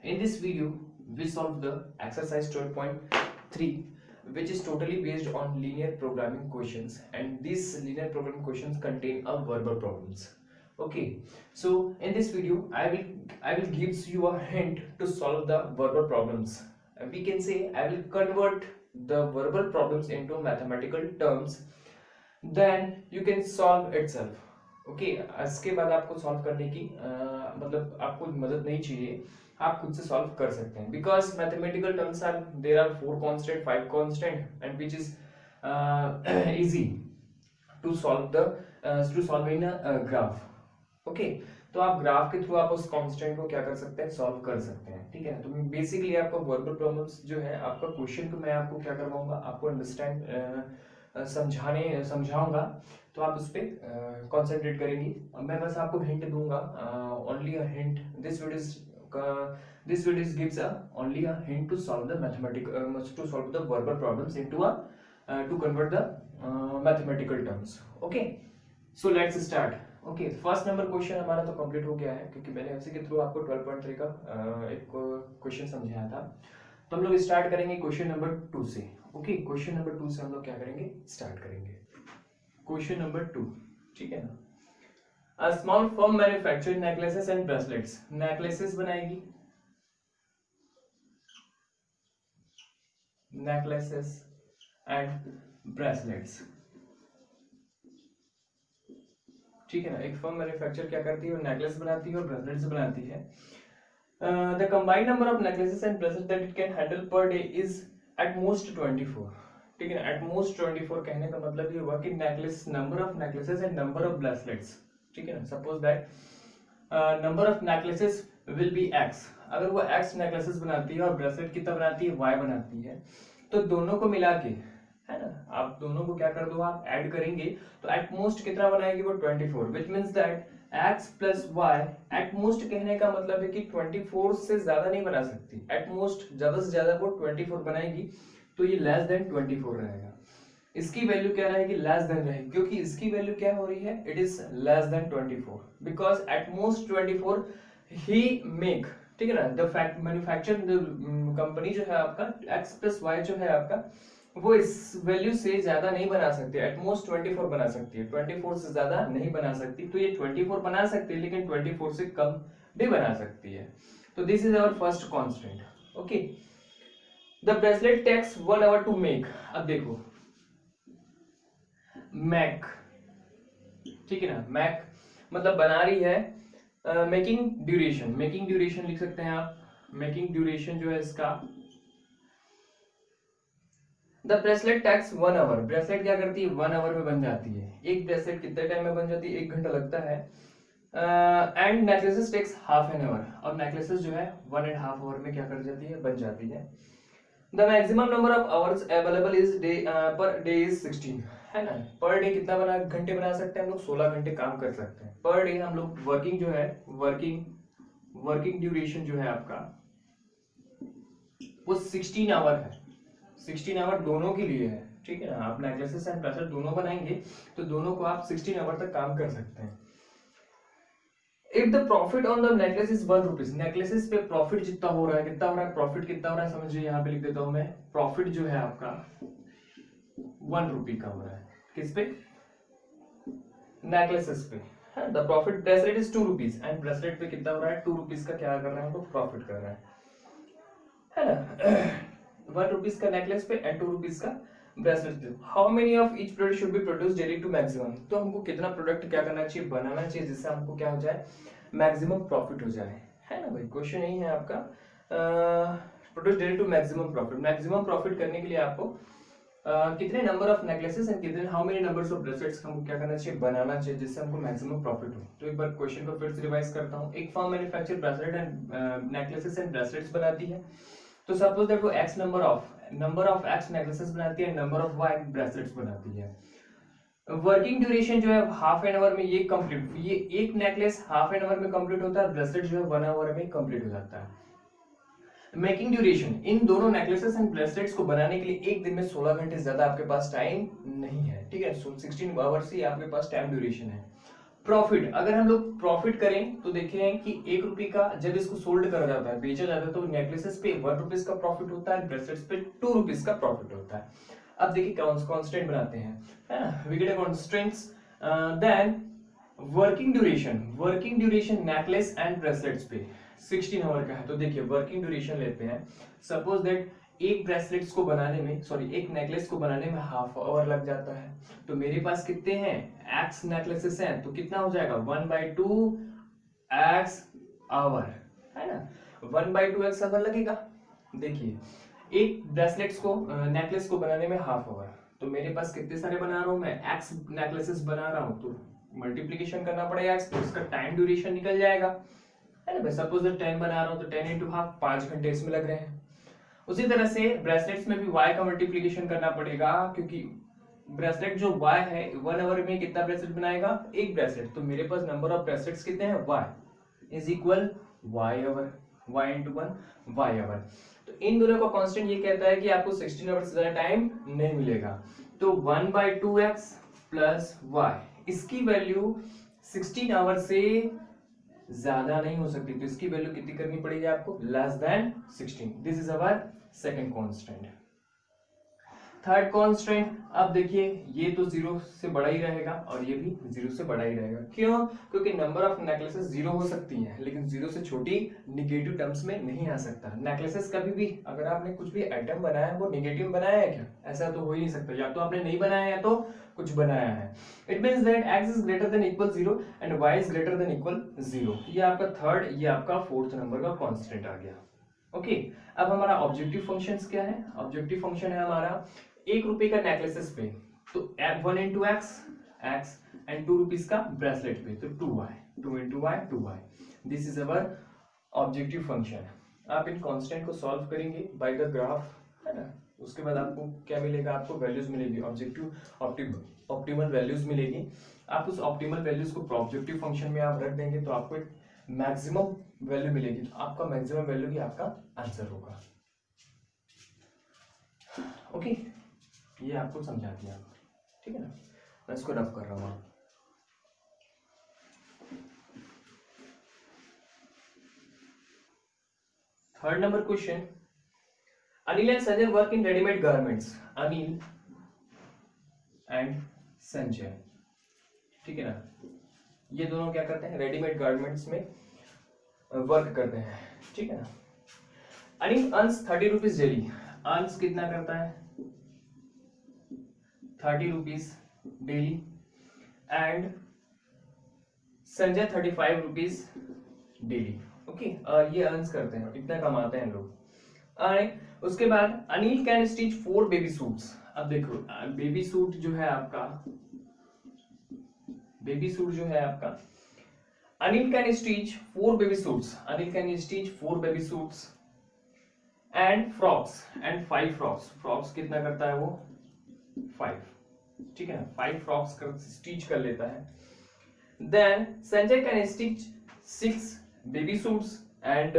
In this video, we solve the exercise 12.3, which is totally based on linear programming questions, and these linear programming questions contain a verbal problems. Okay, so in this video, I will gives you a hint to solve the verbal problems. We can say I will convert the verbal problems into mathematical terms, then you can solve itself. Okay इसके बाद आपको solve करने की मतलब आपको मदद नहीं चाहिए, आप खुद से सॉल्व कर सकते हैं because mathematical terms are there are 4 constant 5 constant and which is easy to solve in a graph. Okay, तो आप ग्राफ के थ्रू आप उस कांस्टेंट को क्या कर सकते हैं, सॉल्व कर सकते हैं. ठीक है, तो बेसिकली आपको वर्बल प्रॉब्लम्स जो है आपका क्वेश्चन को मैं आपको क्या करवाऊंगा, आपको अंडरस्टैंड समझाऊंगा, तो आप उस पर कॉन्सेंट्रेट करेंगी. मैं बस आपको हिंट दूंगा, only a hint. This video gives only a hint to solve the to solve the verbal problems into to convert the mathematical terms. Okay, so let's start. Okay, first number question हमारा तो complete हो गया है क्योंकि मैंने उसी के through आपको 12.3 का एक क्वेश्चन समझाया था. तो हम लोग स्टार्ट करेंगे क्वेश्चन नंबर 2 से. ओके, क्वेश्चन नंबर 2 से हम लोग क्या करेंगे, स्टार्ट करेंगे. क्वेश्चन नंबर 2, ठीक है ना. A small firm manufacture necklaces and bracelets. Necklaces बनाएगी, नेकलेसेस एंड ब्रेसलेट्स. ठीक है ना, एक फर्म मैन्युफैक्चर क्या करती है, नेकलेस बनाती है और ब्रेसलेट्स बनाती है. The combined number of necklaces and bracelets that it can handle per day is at most 24. ठीक है ना, एट मोस्ट 24 कहने का मतलब ये हुआ कि necklace, number of necklaces and number of bracelets. ठीक है ना, suppose that number of necklaces will be x. अगर वो x नेकलेसेस बनाती है और ब्रेसलेट कितना बनाती है, y बनाती है, तो दोनों को मिला के, है ना, आप दोनों को क्या कर दो, आप ऐड करेंगे तो एट मोस्ट कितना बनाएगी वो 24, which means that x plus y at most कहने का मतलब है कि 24 से ज्यादा नहीं बना सकती. एट मोस्ट ज्यादा से ज्यादा वो 24 बनाएगी, तो ये लेस देन 24 रहेगा. इसकी वैल्यू क्या रहेगी, लेस देन रहेगी, क्योंकि इसकी वैल्यू क्या हो रही है, it is less then 24 because at most 24 he make. ठीक है ना, द फैक्ट मैन्युफैक्चर कंपनी जो है आपका, x प्लस वाई जो है आपका, वो इस वैल्यू से ज्यादा नहीं बना सकती. एट मोस्ट 24 बना सकती है, 24 से ज्यादा नहीं बना सकती. तो ये 24 बना सकती है लेकिन 24 से कम भी बना सकती है. तो this is our first constant. Okay, the bracelet takes 1 hour to make. अब देखो मैक, ठीक है ना, मैक मतलब बना रही है. मेकिंग ड्यूरेशन, मेकिंग ड्यूरेशन लिख सकते हैं आप. मेकिंग ड्यूरेशन जो है इसका, the bracelet takes 1 hour. Bracelet क्या करती है, 1 आवर में बन जाती है. एक ब्रेसलेट कितने टाइम में बन जाती है, 1 घंटा लगता है. And necklaces takes half an hour. और नेकलेसेस जो है 1.5 आवर में क्या कर जाती है, बन जाती है. The maximum number of hours available is day per day is 16. है ना, पर डे कितना घंटे बना सकते हैं हम लोग, 16 घंटे काम कर सकते हैं पर डे. हम लोग वर्किंग जो है, वर्किंग ड्यूरेशन जो है आपका वो 16 आवर है. 16 आवर दोनों के लिए है. ठीक है ना, आप नेकलेसेस एंड ब्रेसलेट दोनों बनाएंगे तो दोनों को आप 16 आवर तक काम कर सकते हैं. If the profit on the necklace is 1 rupees. Necklaces पे प्रॉफिट जितना हो रहा है, कितना हो रहा है, प्रॉफिट कितना हो रहा है, समझिए यहाँ पे लिख देता हूं मैं. प्रॉफिट जो है आपका 1 रुपी का हो रहा है. किस पे, नेकलेसेस पे. The profit bracelet is 2 rupees and bracelet पे कितना हो रहा है, 2 रुपीज का क्या कर रहा है, तो प्रॉफिट कर रहा है ना. 1 रुपीज का नेकलेस पे एंड 2 रुपीज का ब्रेसलेट पे. How many of each product should be produce daily to maximum. तो हमको कितना प्रोडक्ट क्या करना चाहिए, बनाना चाहिए, जिससे हमको क्या हो जाए, मैक्सिमम प्रॉफिट हो जाए. है ना भाई, क्वेश्चन यही है आपका. Produce daily to maximum profit. Maximum profit करने के लिए आपको कितने नंबर ऑफ नेकलेसेस एंड कितने, how many numbers of bracelets हमको क्या करना चाहिए, बनाना चाहिए, जिससे हमको मैक्सिमम प्रॉफिट हो. तो एक बार क्वेश्चन को फिर से रिवाइज करता हूँ. एक firm manufacture bracelet and necklaces and bracelets बनाती है. तो सपोज दैट वो x number of x necklaces बनाती है, नंबर ऑफ y ब्रेसलेट्स बनाती है. वर्किंग ड्यूरेशन जो है हाफ एन आवर में ये कंप्लीट, ये एक नेकलेस हाफ एन आवर में कंप्लीट होता है, ब्रेसलेट जो है 1 आवर में कंप्लीट हो जाता है. मेकिंग ड्यूरेशन, इन दोनों नेकलेसेस एंड ब्रेसलेट्स को बनाने के लिए एक दिन में 16 घंटे ज्यादा आपके पास टाइम नहीं है. ठीक है, 16 आवर्स ही आपके पास टाइम ड्यूरेशन है. प्रॉफिट, अगर हम लोग प्रॉफिट करें तो देखें कि 1 रुपए का जब इसको सोल्ड करा जाता है, बेचा जाता है, तो नेकलेसेस पे 1 रुपीज का प्रॉफिट होता है, ब्रेसलेट्स पे 2 रुपीज का प्रॉफिट होता है। अब देखिए कांस्टेंट बनाते हैं, है ना, we get a constants, then working duration necklace and bracelets पे 16 आवर का है। तो देखिए वर्किंग ड्यूरेशन लेते हैं, सपोज दैट एक ब्रेसलेट्स को बनाने में, सॉरी एक नेकलेस को बनाने में हाफ आवर लग जाता है, तो मेरे पास कितने हैं, एक्स नेकलेसेस हैं, तो कितना हो जाएगा 1/2 एक्स आवर, है ना, 1/2 एक्स आवर लगेगा। देखिए एक ब्रेसलेट्स को नेकलेस को बनाने में हाफ आवर, तो मेरे पास कितने सारे बना रहा हूं मैं, एक्स नेकलेसेस बना रहा हूं, तो मल्टीप्लीकेशन करना पड़ेगा एक्स, तो इसका टाइम ड्यूरेशन निकल जाएगा, है ना भाई। सपोज 10 बना रहा हूं तो 10 × हाफ 5 घंटे इसमें लग रहे हैं। उसी तरह से ब्रेसलेट्स में भी y का मल्टीप्लीकेशन करना पड़ेगा, क्योंकि ब्रेसलेट जो y है 1 आवर में कितना ब्रेसलेट बनाएगा, एक ब्रेसलेट, तो मेरे पास नंबर ऑफ ब्रेसलेट्स कितने हैं, y is equal y hour, y × 1 y hour. तो इन दोनों का कांस्टेंट ये कहता है कि आपको 16 आवर से ज्यादा टाइम नहीं मिलेगा, तो 1/2x प्लस y, इसकी वैल्यू 16 आवर से ज्यादा नहीं हो सकती, तो इसकी वैल्यू कितनी करनी पड़ेगी आपको, less than 16। This is our second constant. Third constant, अब देखिए ये तो 0 से बड़ा ही रहेगा और ये भी 0 से बड़ा ही रहेगा, क्यों, क्योंकि नंबर ऑफ नेकलेसेस 0 हो सकती हैं, लेकिन 0 से छोटी निगेटिव टर्म्स में नहीं आ सकता। नेकलेसेस कभी भी अगर आपने कुछ भी आइटम बनाया है वो निगेटिव बनाया है क्या, ऐसा तो हो ही नहीं सकता, या तो आपने नहीं बनाया या तो कुछ बनाया है। It means that x is greater than equal 0 and y is greater than equal 0। ये आपका थर्ड, ये आपका फोर्थ नंबर का कांस्टेंट आ गया। ओके, अब हमारा ऑब्जेक्टिव फंक्शंस क्या है, ऑब्जेक्टिव फंक्शन है हमारा 1 रुपए का नेकलेसेस पे, तो 1 × x एंड 2 रुपीज का ब्रेसलेट पे, तो 2y 2 this is our objective function. आप इन कांस्टेंट को सॉल्व करेंगे बाय द ग्राफ, है ना, उसके बाद आपको क्या मिलेगा, आपको वैल्यूज मिलेगी, ऑब्जेक्टिव ऑप्टिमल वैल्यूज मिलेगी। आप उस ऑप्टिमल वैल्यूज को ऑब्जेक्टिव फंक्शन में आप रख देंगे तो आपको एक मैक्सिमम वैल्यू मिलेगी, तो आपका मैक्सिमम वैल्यू ही आपका आंसर होगा। ओके, ये आपको समझा दिया, ठीक है ना, मैं इसको रफ कर रहा हूँ। Third number question, Anil and Sanjay work in readymade garments. Anil and Sanjay, ठीक है ना, ये दोनों क्या करते हैं, रेडीमेड गारमेंट्स में वर्क करते हैं, ठीक है ना। Anil earns 30 rupees daily, earns कितना करता है 30 rupees daily, and Sanjay 35 rupees daily. Okay, और ये अर्न्स करते हैं, इतना कमाते हैं लोग। उसके बाद Anil can stitch 4 baby suits. अब देखो बेबी सूट जो है आपका, बेबी सूट जो है आपका, Anil can stitch 4 baby suits, Anil can stitch 4 baby suits and frocks and 5 frocks, frocks कितना करता है वो 5, ठीक है ना, 5 फ्रॉक्स स्टिच कर लेता है। Then Sanjay can stitch 6 baby suits and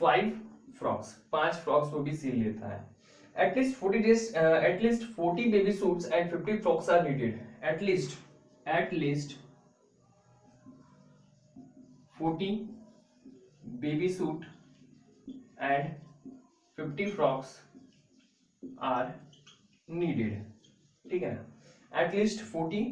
5 frocks, 5 frocks वो भी सिल लेता है। At least 40 baby suits and 50 frocks are needed, at least 40 baby suit and 50 frocks are needed, ठीक है ना, at least 40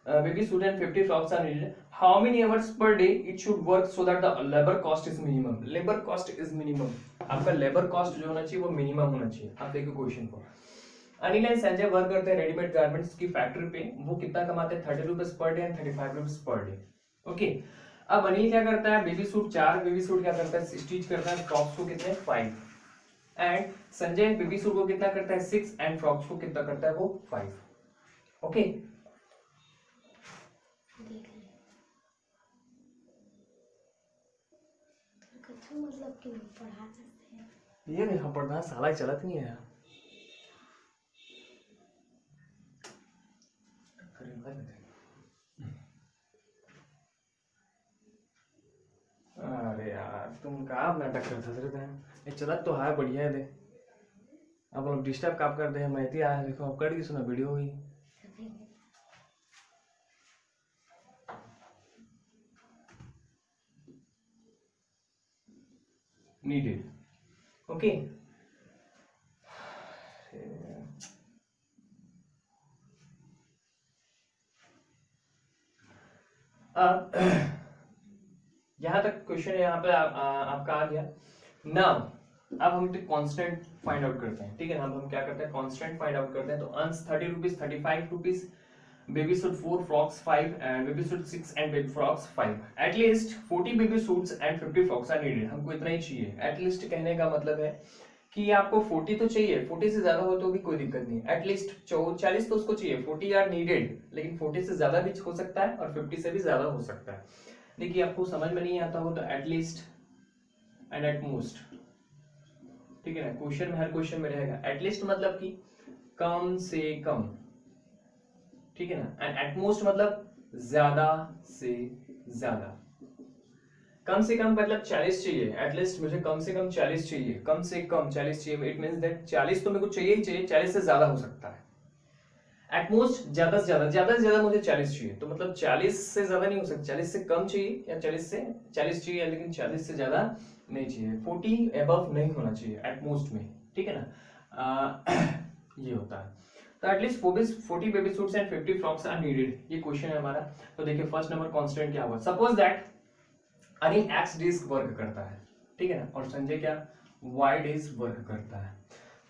baby suit and 50 frocks are needed. How many hours per day it should work so that the labor cost is minimum? Labor cost is minimum. आपका labor cost जो होना चाहिए वो minimum होना चाहिए। आप देखो क्वेश्चन को, अनिल एंड संजय वर्क करते हैं रेडीमेड गारमेंट्स की फैक्ट्री पे, वो कितना कमाते हैं 30 rupees per day and 35 rupees per day. Okay, अब अनिल क्या करता है, बेबी सूट 4 बेबी सूट क्या करता है स्टिच करता है, फ्रॉक्स को कितने 5, एंड संजय बेबी सूट को कितना करता है 6 एंड फ्रॉक्स को कितना करता है वो 5। ओके, मतलब कि पढ़ा सकते हैं ये नहीं पढ़ना साला चलत नहीं है। अरे यार तुम कहाँ नाटक करते रहते हैं, ये चलत तो है बढ़िया है, दे अब लोग डिस्टर्ब कब कर दे, मैं आया देखो अब कट की सुना वीडियो हुई। needed. Okay. यहां तक क्वेश्चन यहाँ पे आपका आ गया ना। अब हम कांस्टेंट फाइंड आउट करते हैं, ठीक है। हम क्या करते हैं, कांस्टेंट फाइंड आउट करते हैं। तो Ansh 30 rupees, 35 rupees, baby suit 4, frocks 5 and baby suit 6 and baby frocks 5। At least 40 baby suits and 50 frocks are needed. हमको इतना ही चाहिए। एटलीस्ट कहने का मतलब है कि आपको 40 तो चाहिए, 40 से ज्यादा हो तो भी कोई दिक्कत नहीं। एटलीस्ट 40 तो उसको चाहिए, 40 आर नीडेड, लेकिन 40 से ज्यादा भी हो सकता है और 50 से भी ज्यादा हो सकता है। देखिए आपको समझ में नहीं आता हो तो एटलीस्ट एंड एट मोस्ट, ठीक है ना। क्वेश्चन में, हर क्वेश्चन में रहेगा एटलीस्ट मतलब कि कम से कम, ठीक है ना। एंड एट मोस्ट मतलब ज्यादा से ज्यादा। कम से कम मतलब 40 चाहिए, एटलीस्ट मुझे कम से कम 40 चाहिए, कम से कम 40 चाहिए। इट मींस दैट 40 तो मेरे को चाहिए ही चाहिए, 40 से ज्यादा हो सकता है। एट मोस्ट ज्यादा से ज्यादा, ज्यादा से ज्यादा मुझे 40 चाहिए, तो मतलब 40 से ज्यादा नहीं हो सकता, 40 से कम चाहिए या 40 चाहिए, लेकिन 40 से ज्यादा नहीं चाहिए। 40 एबव नहीं होना चाहिए एट मोस्ट में, ठीक है ना। ये होता है। तो at least 40 baby suits and 50 frocks are needed, ये क्वेश्चन है हमारा। तो देखिए फर्स्ट नंबर कांस्टेंट क्या हुआ। Suppose that Anil x days work करता है, ठीक है ना, और संजय क्या वाई डेज वर्क करता है।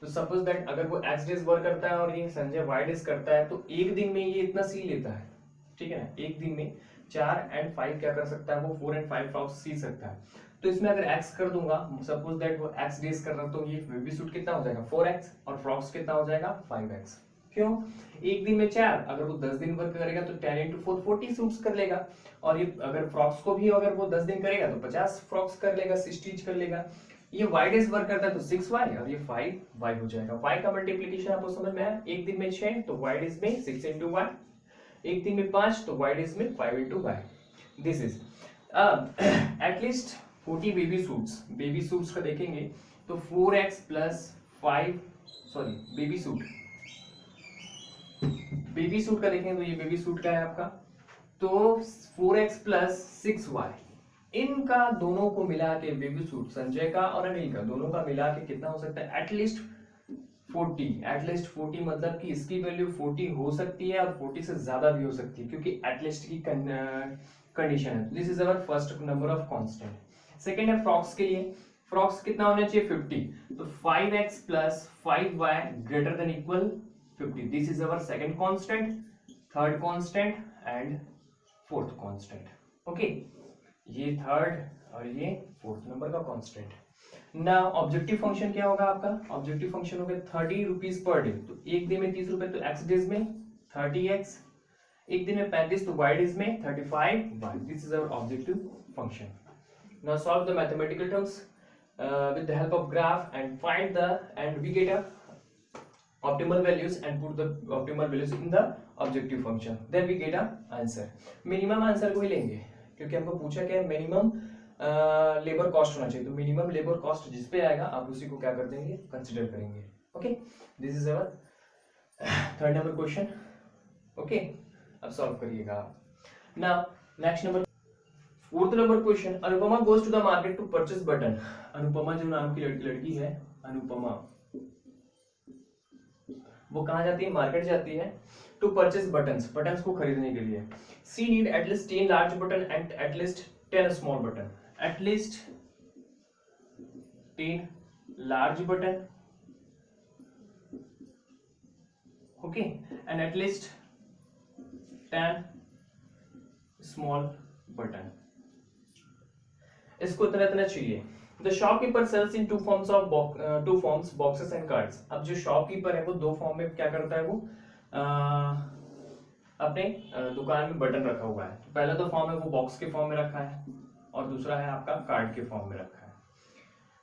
तो सपोज दैट अगर वो एक्स डेज वर्क करता है और ये संजय वाई डेज करता है, तो एक दिन में ये इतना सी लेता है, ठीक है ना। एक दिन में 4 एंड 5 क्या कर सकता है, वो 4 एंड 5 फ्रॉक्स सी सकता है। तो इसमें अगर एक्स कर दूंगा, सपोज दैट वो एक्स डेज कर रहा है, तो ये बेबी सूट कितना हो जाएगा 4x और फ्रॉक्स कितना हो जाएगा 5x। क्यों, एक दिन में 4, अगर वो 10 दिन वर्क करेगा तो 10 into 4 40 सूट्स कर लेगा। और ये अगर फ्रॉक्स को भी अगर वो 10 दिन करेगा तो 50 फ्रॉक्स कर लेगा, स्टिच कर लेगा। ये वाई डेज वर्क करता है तो 6y और ये 5y हो जाएगा। y का मल्टीप्लिकेशन आपको समझ में आया। एक दिन में 6 तो y डेज में 6 into y, एक दिन में 5 तो y डेज में 5 into y। This is at least 40 baby suits का देखेंगे तो 4x plus 5, sorry baby suit का देखेंगे तो ये बेबी सूट का है आपका, तो 4x प्लस 6y, इनका दोनों को मिला के बेबी सूट संजय का और अनिल का दोनों का मिला के कितना हो सकता है, एटलीस्ट 40 मतलब कि इसकी वैल्यू 40 हो सकती है और 40 से ज्यादा भी हो सकती है, क्योंकि एटलीस्ट की कंडीशन है। This is our first number of constant. Second है फ्रॉक्स के लिए, फ्रॉक्स कितना होना चाहिए 50, तो 5x plus 5y greater than equal 50। This is our second constant, third constant and fourth constant. Okay, ये थर्ड और ये फोर्थ नंबर का कांस्टेंट। ना ऑब्जेक्टिव फंक्शन क्या होगा आपका, ऑब्जेक्टिव फंक्शन होगा 30 रुपीज पर डे, तो एक दिन में 30 रुपए तो एक्स डेज में 30x, एक दिन में 35 तो वाई डेज में 35y। This is our objective function. Now solve the mathematical terms with the help of graph and find the, and we get a optimal values and put the optimal values in the objective function, then we get a answer। Minimum answer को ही लेंगे क्योंकि हमको पूछा क्या है, minimum labour cost होना चाहिए, तो मिनिमम लेबर कॉस्ट जिस पे आएगा आप उसी को क्या कर देंगे, कंसिडर करेंगे। Okay, this is our third number question. Okay, अब सॉल्व करिएगा। Now next number, fourth number question. Anupama goes to the market to purchase button. Anupama जो नाम की लड़की है, अनुपमा, वो कहां जाती है, मार्केट जाती है टू परचेस बटन्स को खरीदने के लिए। She need at least 10 large button and at least 10 small button. At least 10 large button, okay, and at least 10 small button. इसको इतना इतना चाहिए। The shopkeeper sells in two forms, boxes and cards। अब जो शॉपकीपर है वो दो फॉर्म में क्या करता है, वो अपने दुकान में बटन रखा हुआ है। तो पहला तो फॉर्म है वो बॉक्स के फॉर्म में रखा है और दूसरा है आपका कार्ड के फॉर्म में रखा है।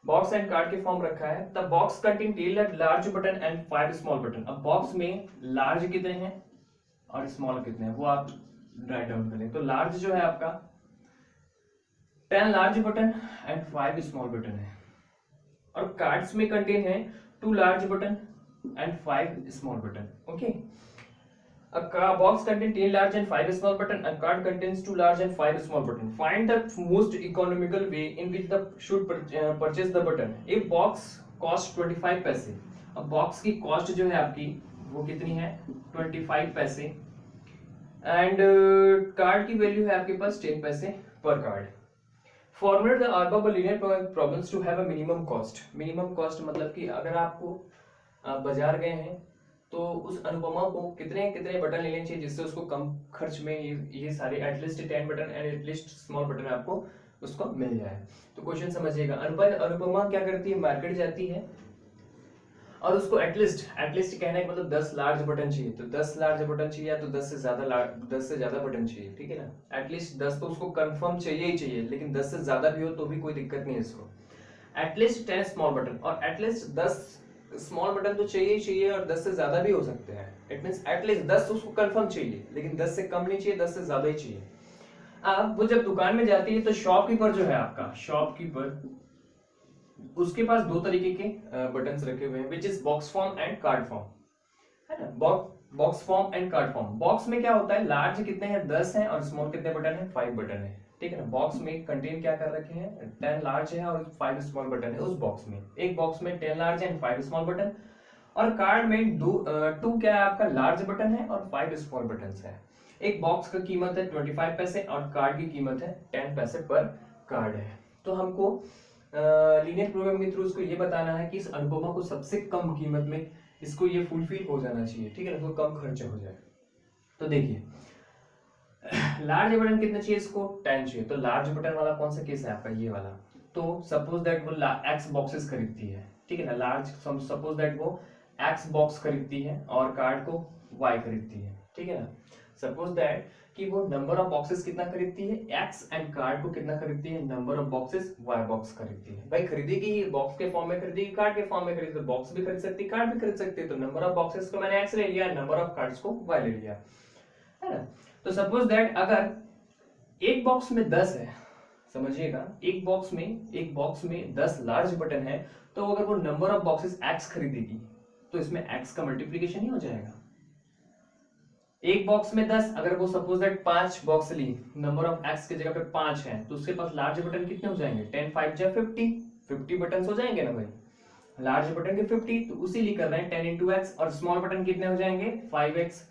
बॉक्स एंड कार्ड के फॉर्म रखा है। The box contain 10 large button and 5 small button. अब बॉक्स में लार्ज कितने हैं और स्मॉल कितने हैं वो आप राइट डाउन करें। तो लार्ज जो है आपका 10 large button and 5 small button है, और कार्ड्स में कंटेन है 2 large button and 5 small button. Okay, box contains 10 large and 5 small button. A card contains 2 large and 5 small button. Find the most economical way in which the should purchase the button. A box cost 25 पैसे. अब box की cost जो है आपकी वो कितनी है 25 पैसे एंड कार्ड की वैल्यू है आपके पास 10 पैसे पर card. Formulate the above linear problems to have a minimum cost. Minimum cost मतलब कि अगर आपको बाजार गए हैं तो उस अनुपमा को कितने कितने बटन लेने चाहिए जिससे उसको कम खर्च में ये सारे at least 10 button and at least small button आपको उसको मिल जाए. तो क्वेश्चन समझिएगा. अनुपमा क्या करती है, मार्केट जाती है और उसको एटलीस्ट कहने का मतलब 10 लार्ज बटन चाहिए. तो 10 लार्ज बटन चाहिए या तो 10 से ज्यादा बटन चाहिए. ठीक है ना. एटलीस्ट 10 तो उसको कंफर्म चाहिए ही चाहिए, लेकिन 10 से ज्यादा भी हो तो भी कोई दिक्कत नहीं है इसको. एटलीस्ट 10 स्मॉल बटन और एटलीस्ट 10 स्मॉल बटन तो चाहिए ही चाहिए और 10 से ज्यादा भी हो सकते हैं. इट मींस एटलीस्ट 10 उसको कंफर्म चाहिए, लेकिन 10 से कम नहीं चाहिए, 10 से ज्यादा ही चाहिए. अब वो जब दुकान में जाती है तो शॉपकीपर जो है आपका, शॉपकीपर उसके पास दो तरीके के बटन्स रखे हुए हैं, which is box form and card form, है ना. Box form and card form. Box में क्या होता है, लार्ज कितने हैं 10 हैं और स्मॉल कितने बटन है 5 बटन है. ठीक है ना. बॉक्स में कंटेन क्या कर रखे हैं 10 लार्ज है और 5 स्मॉल बटन है. उस बॉक्स में एक बॉक्स में 10 लार्ज एंड 5 स्मॉल बटन और कार्ड में टू क्या है आपका लार्ज बटन है और 5 स्मॉल बटन है. एक बॉक्स का कीमत है 25 पैसे और कार्ड की कीमत है 10 पैसे पर कार्ड है. तो हमको लीनियर प्रोग्राम के थ्रू इसको ये बताना है कि इस अनुपमा को सबसे कम कीमत में इसको ये फुलफिल हो जाना चाहिए. ठीक है ना. तो कम खर्चा हो जाए. तो देखिए लार्ज बटन कितना चाहिए इसको 10 चाहिए. तो लार्ज बटन वाला कौन सा केस है आपका, ये वाला. तो सपोज दैट वो एक्स बॉक्सेस खरीदती है. ठीक है ना. लार्ज सपोज दैट वो एक्स बॉक्स खरीदती है और कार्ड को वाई खरीदती है. ठीक है ना. सपोज दैट कि वो नंबर ऑफ बॉक्सेस कितना खरीदती है एक्स एंड कार्ड को कितना खरीदती है number of boxes y box खरीदती है. भाई खरीदेगी बॉक्स के फॉर्म में खरीदेगी कार्ड के फॉर्म में खरीदेगी. बॉक्स भी खरीद सकती है कार्ड भी खरीद सकती है. तो नंबर ऑफ बॉक्सेस को मैंने एक्स ले लिया, नंबर ऑफ कार्ड्स को वाई ले लिया, है ना. तो सपोज दैट अगर एक बॉक्स में 10 है, समझिएगा, एक बॉक्स में 10 लार्ज बटन है, तो अगर वो नंबर ऑफ बॉक्सेस एक्स खरीदेगी तो इसमें एक्स का मल्टीप्लीकेशन ही हो जाएगा. एक बॉक्स में 10, अगर वो सपोज दैट 5 बॉक्स ली, नंबर ऑफ एक्स की जगह पे 5 है, तो उसके पास लार्ज बटन कितने हो जाएंगे 10 5 जा 50 बटन हो जाएंगे ना भाई. लार्ज बटन के 50, तो उसी लिए कर रहे हैं 10 इंटू एक्स. और स्मॉल बटन कितने हो जाएंगे 5x.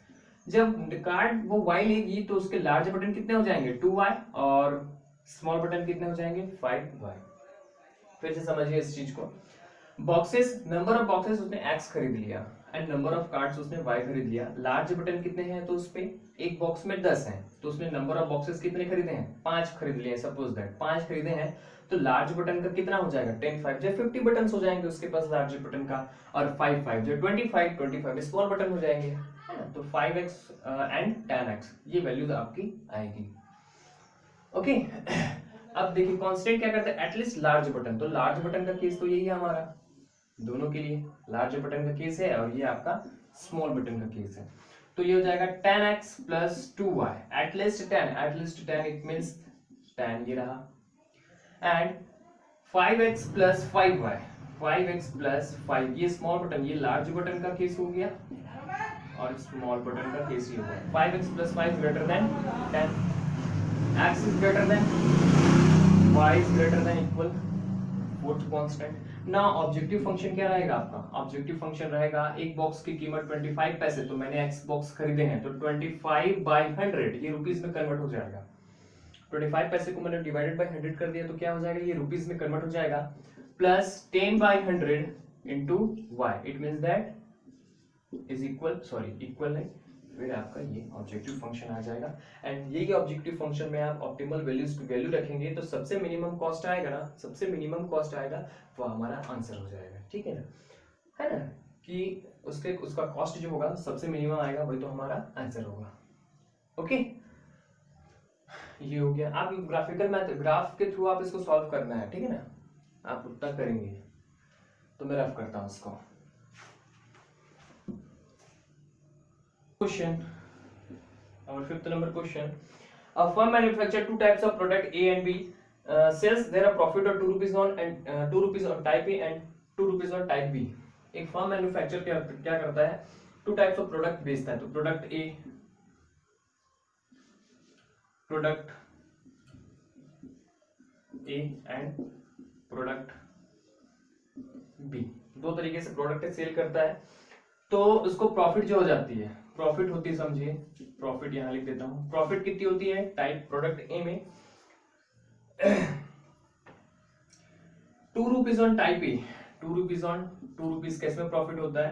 जब कार्ड वो y लेगी तो उसके लार्ज बटन कितने हो जाएंगे 2y और स्मॉल बटन कितने हो जाएंगे 5y. फिर से समझिए इस चीज को. बॉक्सेस, नंबर ऑफ बॉक्सेस उसने x खरीद लिया एंड नंबर ऑफ कार्ड्स उसने y खरीद लिया. लार्ज बटन कितने हैं तो उसपे एक बॉक्स में 10 हैं, तो उसने नंबर ऑफ बॉक्सेस कितने खरीदे हैं 5 खरीद लिए. सपोज दैट 5 खरीदे हैं, तो लार्ज बटन का कितना हो जाएगा 10 5 जो 50 बटन हो जाएंगे उसके पास लार्ज बटन का, और 5 5 जो 25 स्मॉल बटन हो जाएंगे, है ना. तो 5x एंड 10x ये वैल्यू आपकी आएगी. ओके. अब देखिए कांस्टेंट क्या करता है एटलीस्ट लार्ज बटन. तो लार्ज बटन का केस तो यही है हमारा, दोनों के लिए लार्ज बटन का केस है और ये आपका स्मॉल बटन का केस है. तो ये हो जाएगा 10x plus 2y at least 10 it means 10 ये रहा, and 5x plus 5x plus 5 ये स्मॉल बटन, ये लार्ज बटन का केस हो गया और स्मॉल बटन का केस ही होगा. 5x plus 5 greater than 10, x is greater than, y is greater than equal fourth constant. ना ऑब्जेक्टिव फंक्शन क्या रहेगा आपका, ऑब्जेक्टिव फंक्शन रहेगा एक बॉक्स की कीमत 25 पैसे, तो मैंने x बॉक्स खरीदे हैं तो 25/100 ये रुपीस में कन्वर्ट हो जाएगा. 25 पैसे को मैंने डिवाइडेड बाय 100 कर दिया तो क्या हो जाएगा ये रुपीस में कन्वर्ट हो जाएगा. Plus 10/100 into y it means that is equal है, फिर आपका ये ऑब्जेक्टिव फंक्शन आ जाएगा. एंड ये ऑब्जेक्टिव फंक्शन में आप ऑप्टिमल वैल्यूज की वैल्यू रखेंगे तो सबसे मिनिमम कॉस्ट आएगा ना, सबसे मिनिमम कॉस्ट आएगा वो हमारा आंसर हो जाएगा. ठीक है ना, है ना, कि उसका कॉस्ट जो होगा सबसे मिनिमम आएगा वही तो हमारा आंसर होगा. ओके. ये हो गया. आप ग्राफिकल मैथ ग्राफ के थ्रू आप इसको सॉल्व करना है. ठीक है ना, आप उतना करेंगे. तो मैं रफ करता हूं इसको. Question, our fifth number question. A firm manufactures two types of product A and B. Sells their profit of 2 rupees on and 2 rupees on type A and 2 rupees on type B. एक firm manufacture क्या करता है, two types of product बेचता है. तो product A product A and product B, दो तरीके से प्रोडक्ट सेल करता है, तो उसको प्रॉफिट जो हो जाती है, प्रॉफिट होती है, समझिए प्रॉफिट यहां लिख देता हूं। प्रॉफिट कितनी होती है टाइप प्रोडक्ट ए में 2 rupees on type A, 2 rupees on 2 rupees का इसमें प्रॉफिट होता है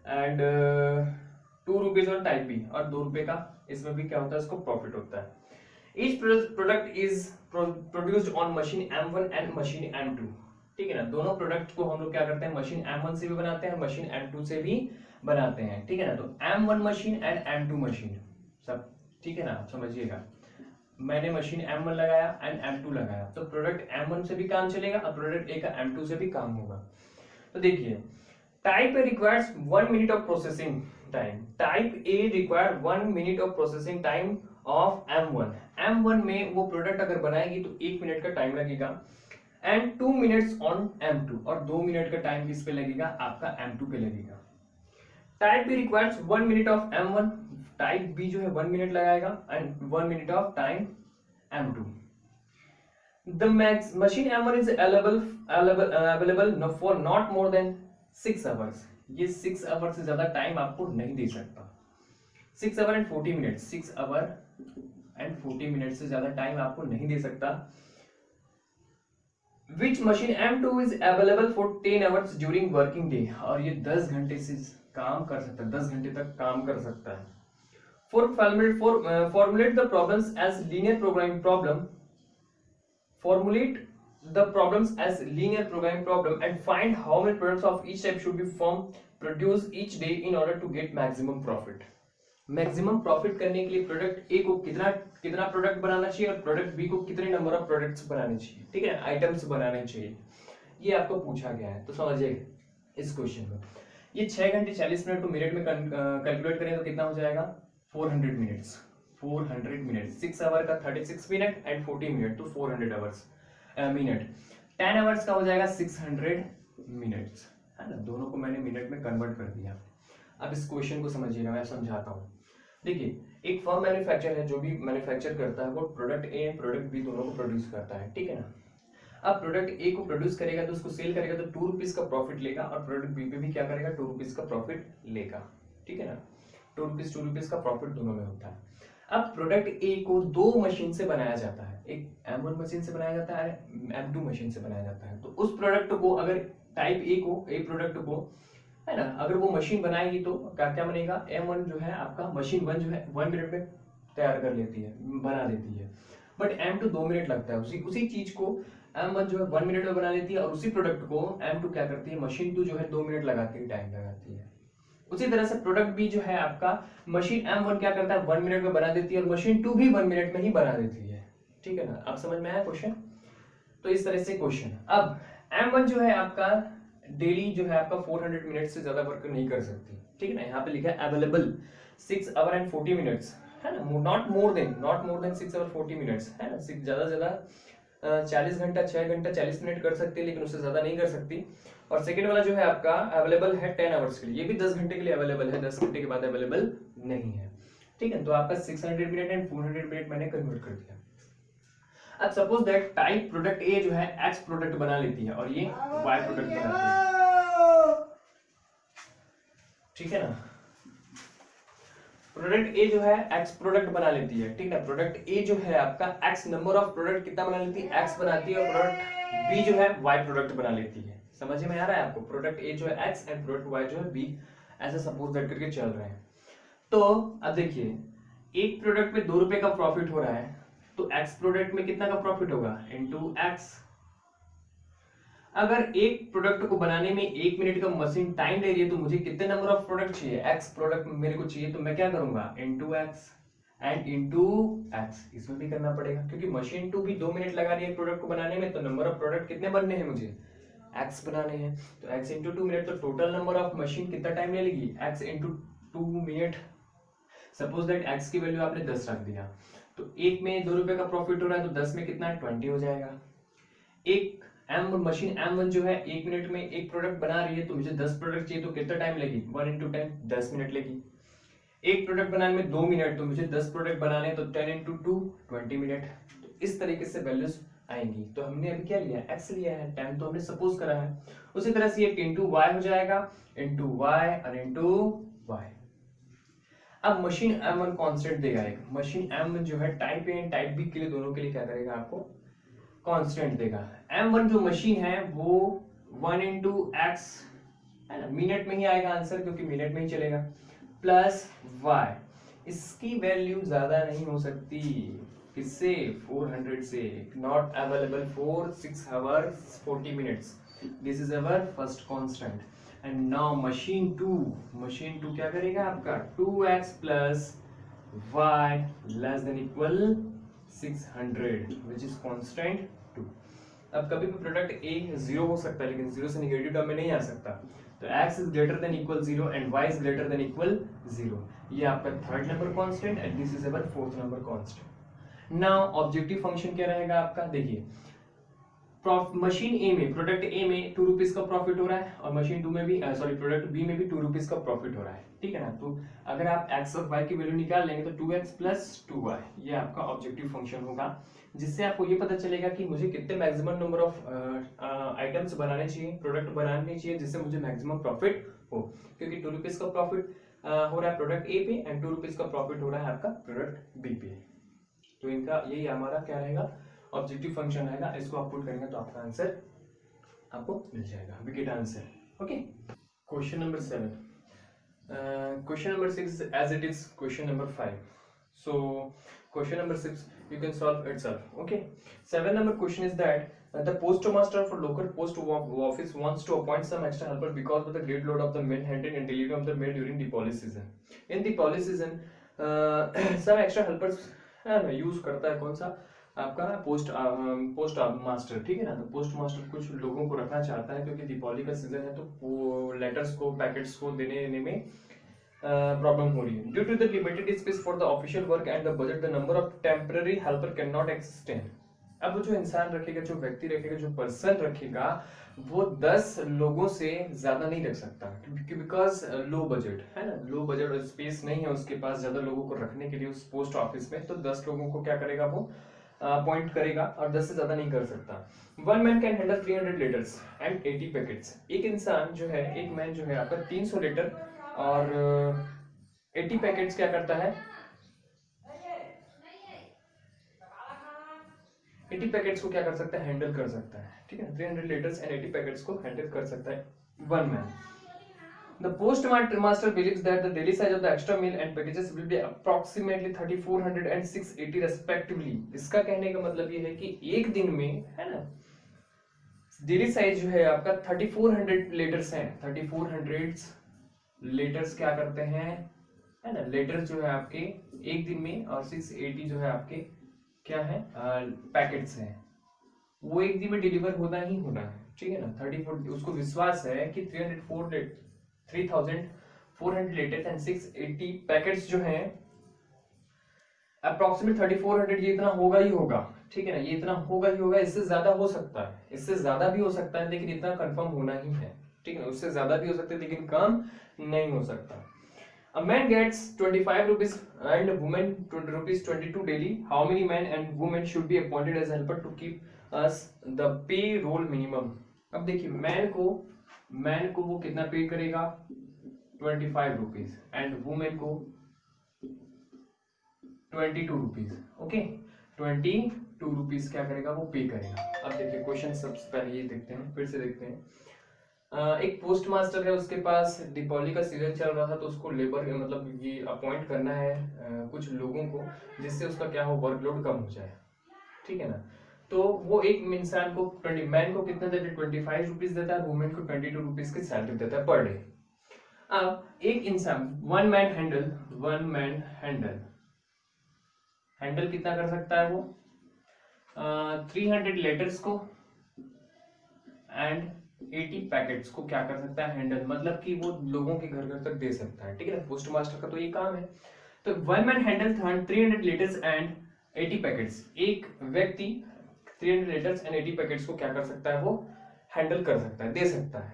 and 2 rupees on type B, और 2 रुपए का इसमें भी क्या होता है, इसको प्रॉफिट होता है। Each product is produced on machine M1 and machine M2, ठीक है ना। दोनों प्रोडक्ट को हम लोग क्या करते हैं, मशीन M1 से भी बनाते हैं, मशीन M2 से भी बनाते हैं, ठीक है ना। तो M1 machine and M2 machine सब, ठीक है ना, समझिएगा। मैंने मशीन M1 लगाया एंड M2 लगाया, तो प्रोडक्ट M1 से भी काम चलेगा और प्रोडक्ट ए का M2 से भी काम होगा। तो देखिए type A requires 1 minute of processing time, type A require 1 minute of processing time of M1, M1 में वो प्रोडक्ट अगर बनाएगी तो 1 मिनट का टाइम लगेगा एंड 2 मिनट्स ऑन M2, और 2 मिनट का टाइम किस पे लगेगा, आपका M2 पे लगेगा। Type B requires 1 minute of M1, type B जो है 1 मिनट लगाएगा and 1 minute of time M2। The machine M1 is available for not more than 6 hours, ये 6 आवर से ज्यादा टाइम आपको नहीं दे सकता। 6 our and 40 minute, 6 our and 40 minute से ज्यादा टाइम आपको नहीं दे सकता। Which machine M2 is available for 10 hours during working day, और ये 10 घंटे से काम कर सकता है, 10 घंटे तक काम कर सकता है। Formulate the problems as linear programming problem, formulate the problems as linear programming problem and find how many products of each type should be produced each day in order to get maximum profit। Maximum profit करने के लिए product ए को कितना कितना product बनाना चाहिए और product B को कितने नंबर ऑफ प्रोडक्ट्स बनाने चाहिए, ठीक है, आइटम्स बनाने चाहिए, ये आपको पूछा गया है। तो समझिए इस क्वेश्चन में ये 6 घंटे 40 मिनट को मिनट में कैलकुलेट करें तो कितना हो जाएगा, 400 मिनट्स, 400 मिनट, 6 आवर का 36 मिनट एंड 40 मिनट, तो 400 आवर्स मिनट। 10 आवर्स का हो जाएगा 600 मिनट्स, है ना। दोनों को मैंने मिनट में कन्वर्ट कर दिया। अब इस क्वेश्चन को समझिएगा, मैं समझाता हूँ। देखिए एक फर्म मैन्युफैक्चर है, जो भी मैन्युफैक्चर करता है वो product A and product B दोनों को प्रोड्यूस करता है, ठीक है ना। अब प्रोडक्ट ए को प्रोड्यूस करेगा तो उसको सेल करेगा तो 2 रुपीज का प्रॉफिट लेगा, और प्रोडक्ट बी पे भी क्या करेगा, 2 रुपीज का प्रॉफिट लेगा, ठीक है ना। 2 रुपीज का प्रॉफिट दोनों में होता है। अब प्रोडक्ट ए को 2 मशीन से बनाया जाता है, एक M1 मशीन से बनाया जाता है, M2 मशीन से बनाया जाता है। तो उस प्रोडक्ट को अगर टाइप ए को, ए प्रोडक्ट को, है ना, अगर वो मशीन बनाएगी तो क्या क्या बनेगा, M1 जो है आपका मशीन 1 जो है 1 मिनट में तैयार कर लेती है, बना देती है, बट M2 2 मिनट लगता है। उसी चीज को M1 जो है 1 मिनट में बना लेती है, और उसी प्रोडक्ट को M2 क्या करती है, मशीन 2 जो है 2 मिनट लगा के टाइम लगाती है। उसी तरह से प्रोडक्ट बी जो है आपका, मशीन M1 क्या करता है, 1 मिनट में बना देती है, और मशीन 2 भी 1 मिनट में ही बना देती है, ठीक है ना। अब समझ में आया क्वेश्चन। तो इस तरह से क्वेश्चन। अब M1 जो है आपका डेली जो है आपका 400 मिनट से ज्यादा वर्क नहीं कर सकती, ठीक है ना। यहाँ पे लिखा है अवेलेबल 6 आवर एंड 40 मिनट्स, है ना, not more than 6 hour 40 minutes, है ना। ज्यादा से ज्यादा 40 घंटा 6 घंटा 40 मिनट कर सकती है, लेकिन उससे ज्यादा नहीं कर सकती। और सेकंड वाला जो है आपका अवेलेबल है 10 आवर्स के लिए, ये भी 10 घंटे के लिए अवेलेबल है, 10 घंटे के बाद अवेलेबल नहीं है, ठीक है। तो आपका 600 मिनट एंड 400 मिनट मैंने कन्वर्ट कर दिया। अब सपोज दैट टाइप प्रोडक्ट ए जो है एक्स प्रोडक्ट बना लेती है और ये वाई प्रोडक्ट बनाती है, ठीक है ना। प्रोडक्ट ए जो है एक्स प्रोडक्ट बना लेती है, ठीक है। प्रोडक्ट ए जो है आपका एक्स नंबर ऑफ प्रोडक्ट कितना बना लेती है, एक्स बनाती है, और प्रोडक्ट बी जो है वाई प्रोडक्ट बना लेती है। समझ में आ रहा है आपको, प्रोडक्ट ए जो है एक्स एंड प्रोडक्ट वाई जो है बी, ऐसा सपोज दैट करके चल रहे हैं। तो अब देखिए एक प्रोडक्ट पे 2 रुपए का प्रॉफिट हो रहा है, तो एक्स प्रोडक्ट में कितना का प्रॉफिट होगा, इनटू एक्स। अगर एक प्रोडक्ट को बनाने में 1 मिनट का मशीन टाइम ले रही है, तो मुझे कितने नंबर ऑफ प्रोडक्ट चाहिए, एक्स प्रोडक्ट मेरे को चाहिए, तो मैं क्या करूंगा, into x and into x, इसमें भी करना पड़ेगा, क्योंकि मशीन 2 भी 2 मिनट लगा रही है प्रोडक्ट को बनाने में, तो नंबर ऑफ प्रोडक्ट कितने बनने हैं, मुझे एक्स बनाने हैं। तो एक्स इंटू 2 मिनट, तो टोटल नंबर ऑफ मशीन कितना टाइम ले लेगी, x into 2 minute. Suppose that x की वैल्यू आपने 10 रख दिया, तो एक में 2 रुपए का प्रॉफिट हो रहा है, तो 10 में कितना है, 20 हो जाएगा। एक मशीन M1 जो है 1 मिनट में एक प्रोडक्ट बना रही है, तो मुझे 10 प्रोडक्ट चाहिए, तो कितना टाइम लेगी, 1 इंटू 10 10 मिनट लेगी। एक प्रोडक्ट बनाने में 2 मिनट, तो मुझे 10 प्रोडक्ट बनाने हैं तो 10 इंटू 2 20 मिनट। तो इस तरीके से वैल्यूज आएंगी। तो हमने अभी क्या लिया, एक्स लिया है, टाइम तो हमने सपोज करा है। उसी तरह से ये इंटू वाई हो जाएगा, इंटू वाई और इंटू वाई। अब मशीन M1 कांस्टेंट देगा, एक मशीन M जो है टाइप ए टाइप बी के लिए दोनों के लिए क्या करेगा, आपको कांस्टेंट देगा। M1 जो मशीन है वो 1 इंटू एक्स है ना, मिनट में ही आएगा आंसर क्योंकि मिनट में ही चलेगा, प्लस वाई। इसकी वैल्यू ज्यादा नहीं हो सकती, किससे, 400 से। Not available for 6 hours 40 minutes, this is our first constant. And now machine 2 क्या करेगा आपका 2x plus y less than equal 600 which is constant 2। अब कभी भी प्रोडक्ट A 0 हो सकता है लेकिन 0 से नेगेटिव टर्म में नहीं आ सकता। तो x is greater than equal 0 and y is greater than equal 0। ये आपका third number constant and this is our fourth number constant. Now objective function क्या रहेगा आपका, देखिए मशीन ए में, प्रोडक्ट ए में 2 रुपीज का प्रॉफिट हो रहा है और मशीन 2 में भी प्रोडक्ट बी में भी 2 रुपीज का प्रॉफिट हो रहा है, ठीक है ना। तो अगर आप x और y की वैल्यू निकाल लेंगे तो 2x प्लस 2y ये आपका ऑब्जेक्टिव फंक्शन होगा, जिससे आपको ये पता चलेगा कि मुझे कितने मैक्सिमम नंबर ऑफ आइटम्स बनाने चाहिए, प्रोडक्ट बनाने चाहिए जिससे मुझे मैक्सिमम प्रॉफिट हो। क्योंकि 2 रुपीज का प्रॉफिट हो रहा है प्रोडक्ट ए पे एंड 2 रुपीज का प्रॉफिट हो रहा है आपका प्रोडक्ट बी पे। तो इनका यही हमारा क्या रहेगा, ऑब्जेक्टिव फंक्शन रहेगा। इसको आप पुट करेंगे तो आपका आंसर आपको मिल जाएगा, wicket answer. Okay, question number 7, question number 6 as it is question number 5. So question number 6 you can solve itself. Okay, 7 number question is that the postmaster for local post office wants to appoint some extra helper because of the great load of the mail handling and delivery of the mail during the poly season. In the poly season some extra helpers use करता है, कौन सा आपका post master, ठीक है ना। तो post master कुछ लोगों को रखना चाहता है क्योंकि दीपावली का सीजन है तो वो लेटर्स को पैकेट्स को देने में प्रॉब्लम हो रही है। Due to the limited space for the official work and the budget the number of temporary helper can not extend. अब वो जो इंसान रखेगा, जो व्यक्ति रखेगा, जो पर्सन रखेगा वो 10 लोगों से ज्यादा नहीं रख सकता बिकॉज लो बजट है ना, लो बजट और स्पेस नहीं है उसके पास ज्यादा लोगों को रखने के लिए उस पोस्ट ऑफिस में। तो 10 लोगों को क्या करेगा, वो अपॉइंट करेगा और 10 से ज्यादा नहीं कर सकता। 1 man can handle 300 litres and 80 packets. एक इंसान जो है, एक मैन जो है आपका 300 लीटर और 80 पैकेट्स क्या करता है, 80 पैकेट्स को क्या कर सकता है, हैंडल कर सकता है, ठीक है। 300 लीटर्स एंड 80 पैकेट्स को हैंडल कर सकता है 1 man. The postmaster believes that the daily size of the extra meal and packages will be approximately 3400 and 680 respectively. इसका कहने का मतलब ये है कि एक दिन में है ना डेली साइज जो है आपका 3400 लीटर्स हैं। 3400 लीटर्स क्या करते हैं है ना, लीटर्स जो है आपके एक दिन में, और 680 जो है आपके क्या है पैकेट्स हैं, वो एक दिन में डिलीवर होना ही होना है, ठीक है ना। 34 उसको विश्वास है कि 3400 लीटर्स एंड 680 पैकेट्स जो हैं अप्रोक्सीमेट 3400, ये इतना होगा ही होगा, ठीक है ना, ये इतना होगा ही होगा। इससे ज्यादा हो सकता है, इससे ज्यादा भी हो सकता है लेकिन इतना कंफर्म होना ही है, ठीक है ना। उससे ज्यादा भी हो सकता है लेकिन कम नहीं हो सकता। A man gets 25 rupees and a woman 20 rupees 22 daily. How many men and women should be appointed as helper to keep us the payroll minimum? अब देखिए मैन को वो कितना पे करेगा 25 रुपीज एंड वुमेन को 22 रुपीज। ओके, 22 रुपीज क्या करेगा, वो पे करेगा। अब देखिए क्वेश्चन सबसे पहले ये देखते हैं, फिर से देखते हैं। एक पोस्ट मास्टर है, उसके पास दीपावली का सीजन चल रहा था तो उसको लेबर मतलब ये अपॉइंट करना है कुछ लोगों को जिससे उसका क्या हो, वर्कलोड कम हो जाए, ठीक है ना। तो वो एक इंसान को मैन को कितना देता है, 25 रुपीज देता है, वुमेन को 22 रुपीज की सैलरी देता है पर डे। अब एक इंसान 1 मैन हैंडल कितना कर सकता है, वो 300 लेटर्स को एंड 80 पैकेट्स को क्या कर सकता है, हैंडल, मतलब कि वो लोगों के घर घर तक दे सकता है, ठीक है ना। पोस्ट मास्टर का तो ये काम है। तो 1 man handle 300 litres and 80 packets. एक व्यक्ति 300 लीटर्स एंड 80 पैकेट्स को क्या कर सकता है, वो हैंडल कर सकता है, दे सकता है,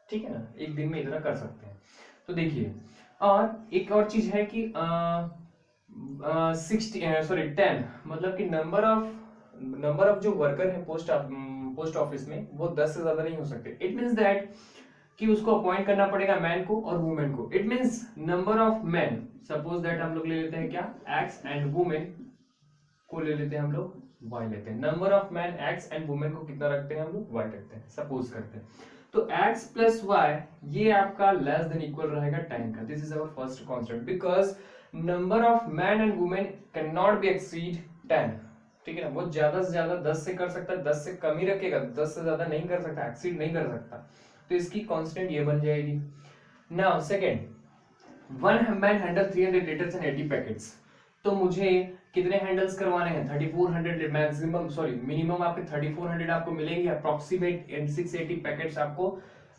ठीक है ना। एक दिन में इतना कर सकते हैं। तो देखिए और एक और चीज है कि 10 मतलब कि नंबर ऑफ जो वर्कर है पोस्ट ऑफिस में वो 10 से ज्यादा नहीं हो सकते। इट मींस दैट कि उसको अपॉइंट करना पड़ेगा मैन को और वुमेन को। It means number of man, suppose that हम लोग ले लेते हैं क्या एक्स एंड वुमेन को ले लेते हैं हम लोग y लेते हैं। Number of man x and women को कितना रखते हैं हम लोग y रखते हैं, सपोज करते हैं। तो x प्लस y ये आपका लेस देन इक्वल रहेगा 10 का। This is our first constant because number of man and women can not be exceed 10। ठीक है ना, वो ज्यादा से ज्यादा 10 से कर सकता है, 10 से कम ही रखेगा, 10 से ज्यादा नहीं कर सकता, एक्सीड नहीं कर सकता। तो इसकी कांस्टेंट ये बन जाएगी। Now second, one man handle 300 litres and 80 packets. तो मुझे कितने हैंडल्स करवाने हैं? 3400 मैक्सिमम, सॉरी मिनिमम आपके 3400 आपको मिलेंगे, अप्रोक्सीमेट 680 पैकेट्स आपको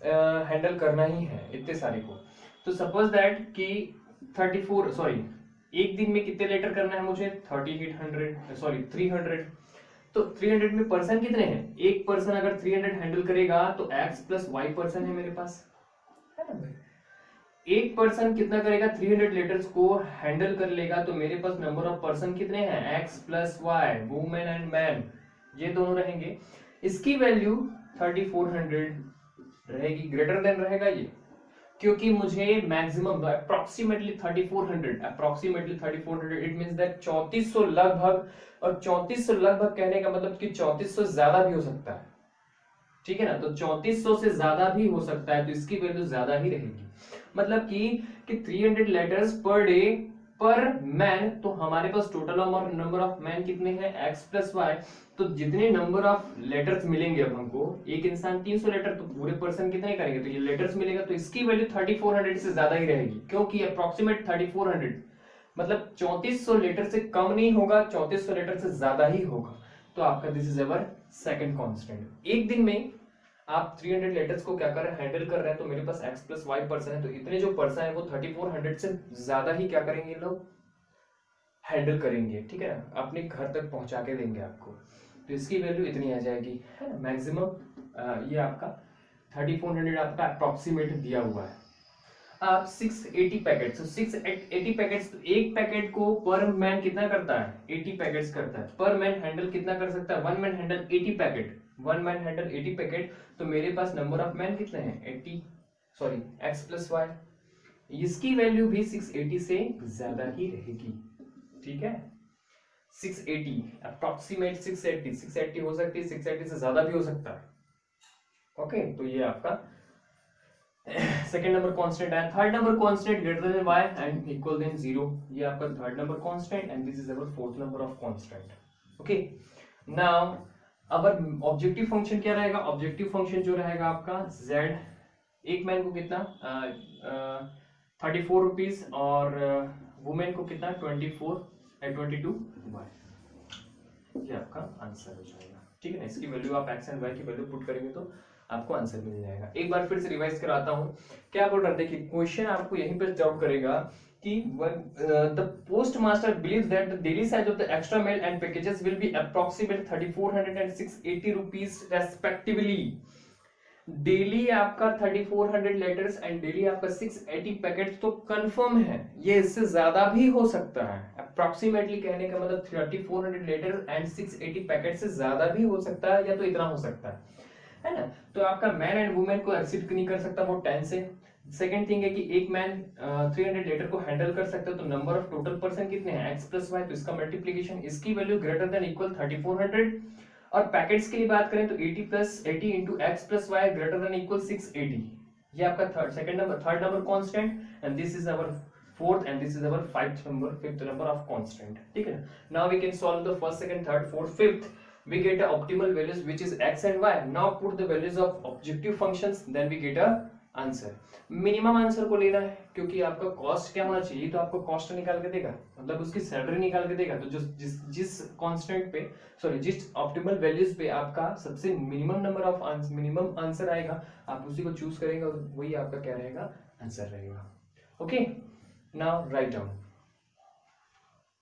हैंडल करना ही है, इतने सारे को। तो सपोज दैट कि 34 सॉरी एक दिन में कितने लीटर करना है मुझे? 300। तो 300 में पर्सन कितने हैं? एक पर्सन अगर 300 हैंडल करेगा तो x प्लस वाई पर्सन है मेरे पास, है ना भाई? एक पर्सन कितना करेगा? 300 लीटर्स को हैंडल कर लेगा। तो मेरे पास नंबर ऑफ पर्सन कितने हैं? x plus y, women and man, ये दोनों रहेंगे। इसकी वैल्यू 3400 रहेगी, ग्रेटर देन रहेगा ये, क्योंकि मुझे maximum approximately 3400 it means that 3400 लगभग। और 3400 लगभग कहने का मतलब कि 3400 ज्यादा भी हो सकता है, ठीक है ना? तो 3400 से ज्यादा भी हो सकता है, तो इसकी वैल्यू ज्यादा ही रहेगी। मतलब कि 300 लेटर्स पर डे पर मैन। तो हमारे पास टोटल नंबर ऑफ मैन कितने हैं? x plus y. तो जितने नंबर ऑफ लेटर्स मिलेंगे अब हमको, एक इंसान 300 लेटर, तो पूरे पर्सन कितने करेंगे? तो ये लेटर्स मिलेगा, तो इसकी वैल्यू 3400 से ज्यादा ही रहेगी, क्योंकि अप्रोक्सीमेट 3400 मतलब 3400 लीटर से कम नहीं होगा, 3400 लीटर से ज्यादा ही होगा। तो आपका this is our second constant. एक दिन में आप 300 लीटर्स को क्या कर रहे हैं? हैंडल कर रहे हैं। तो मेरे पास x प्लस वाई पर्सन है, तो इतने जो पर्सन है वो 3400 से ज्यादा ही क्या करेंगे लोग? हैंडल करेंगे, ठीक है ना? अपने घर तक पहुंचा के देंगे आपको। तो इसकी वैल्यू इतनी आ जाएगी, है ना? मैक्सिमम ये आपका 3400 आपका अप्रोक्सीमेट दिया हुआ है। आप 680 पैकेट, तो 680 पैकेट्स, तो एक पैकेट को पर मैन कितना करता है? 80 पैकेट्स करता है। पर मैन हैंडल कितना कर सकता है? One man handle 80 packet, one man handle 80 packet. तो मेरे पास नंबर ऑफ मैन कितने हैं? 80 सॉरी x प्लस वाई। इसकी वैल्यू भी 680 से ज्यादा ही रहेगी, ठीक है? 680 अप्रोक्सीमेट 680 हो सकती है, 680 से ज्यादा भी हो सकता है। ओके, तो ये आपका सेकेंड नंबर कांस्टेंट है। Third number constant greater than y and equal than 0, ये आपका third number constant and this is our fourth number of constant. Okay, now our objective function क्या रहेगा? ऑब्जेक्टिव फंक्शन जो रहेगा आपका z, एक man को कितना 34 रुपीज और वुमेन को कितना 22 y, ये आपका आंसर हो जाएगा, ठीक है ना? इसकी वैल्यू आप x एंड y की वैल्यू पुट करेंगे तो आपको आंसर मिल जाएगा। एक बार फिर से रिवाइज कराता हूं, क्या बोल रहा था? देखिए क्वेश्चन आपको यहीं पर डाउट करेगा कि the postmaster believes that the daily size of the extra mail and packages will be approximately 3400 and 680 rupees respectively। Daily आपका 3400 लेटर्स एंड डेली आपका 680 पैकेट्स तो कंफर्म है, ये इससे ज्यादा भी हो सकता है। अप्रोक्सीमेटली कहने का मतलब 3400 लेटर्स एंड 680 पैकेट से ज्यादा भी हो सकता है, या तो इतना हो सकता है ना? तो आपका मैन एंड वुमेन को एक्सीड नहीं कर सकता वो 10 से। सेकंड थिंग है कि एक मैन 300 लीटर को हैंडल कर सकता है, तो नंबर ऑफ टोटल पर्सन कितने हैं? x प्लस वाई, तो इसका मल्टीप्लिकेशन, इसकी वैल्यू ग्रेटर देन इक्वल 3400। और पैकेट्स की बात करें तो 80 into x plus y greater than equal 680, ये आपका third number constant and this is our fourth and this is our fifth number of constant, ठीक है ना? Now we can solve the first, second, third, fourth, fifth. We get a optimal values which is x and y. Now put the values of objective functions, then we get a answer. Minimum answer को लेना है, क्योंकि आपका cost क्या होना चाहिए? तो आपको कॉस्ट निकाल के देगा, मतलब उसकी सैलरी निकाल के देगा। तो जिस कांस्टेंट पे, सॉरी जिस ऑप्टिमल वैल्यूज पे आपका सबसे मिनिमम आंसर आएगा, आप उसी को चूज करेंगे और वही आपका क्या रहेगा? आंसर रहेगा। Okay, now write down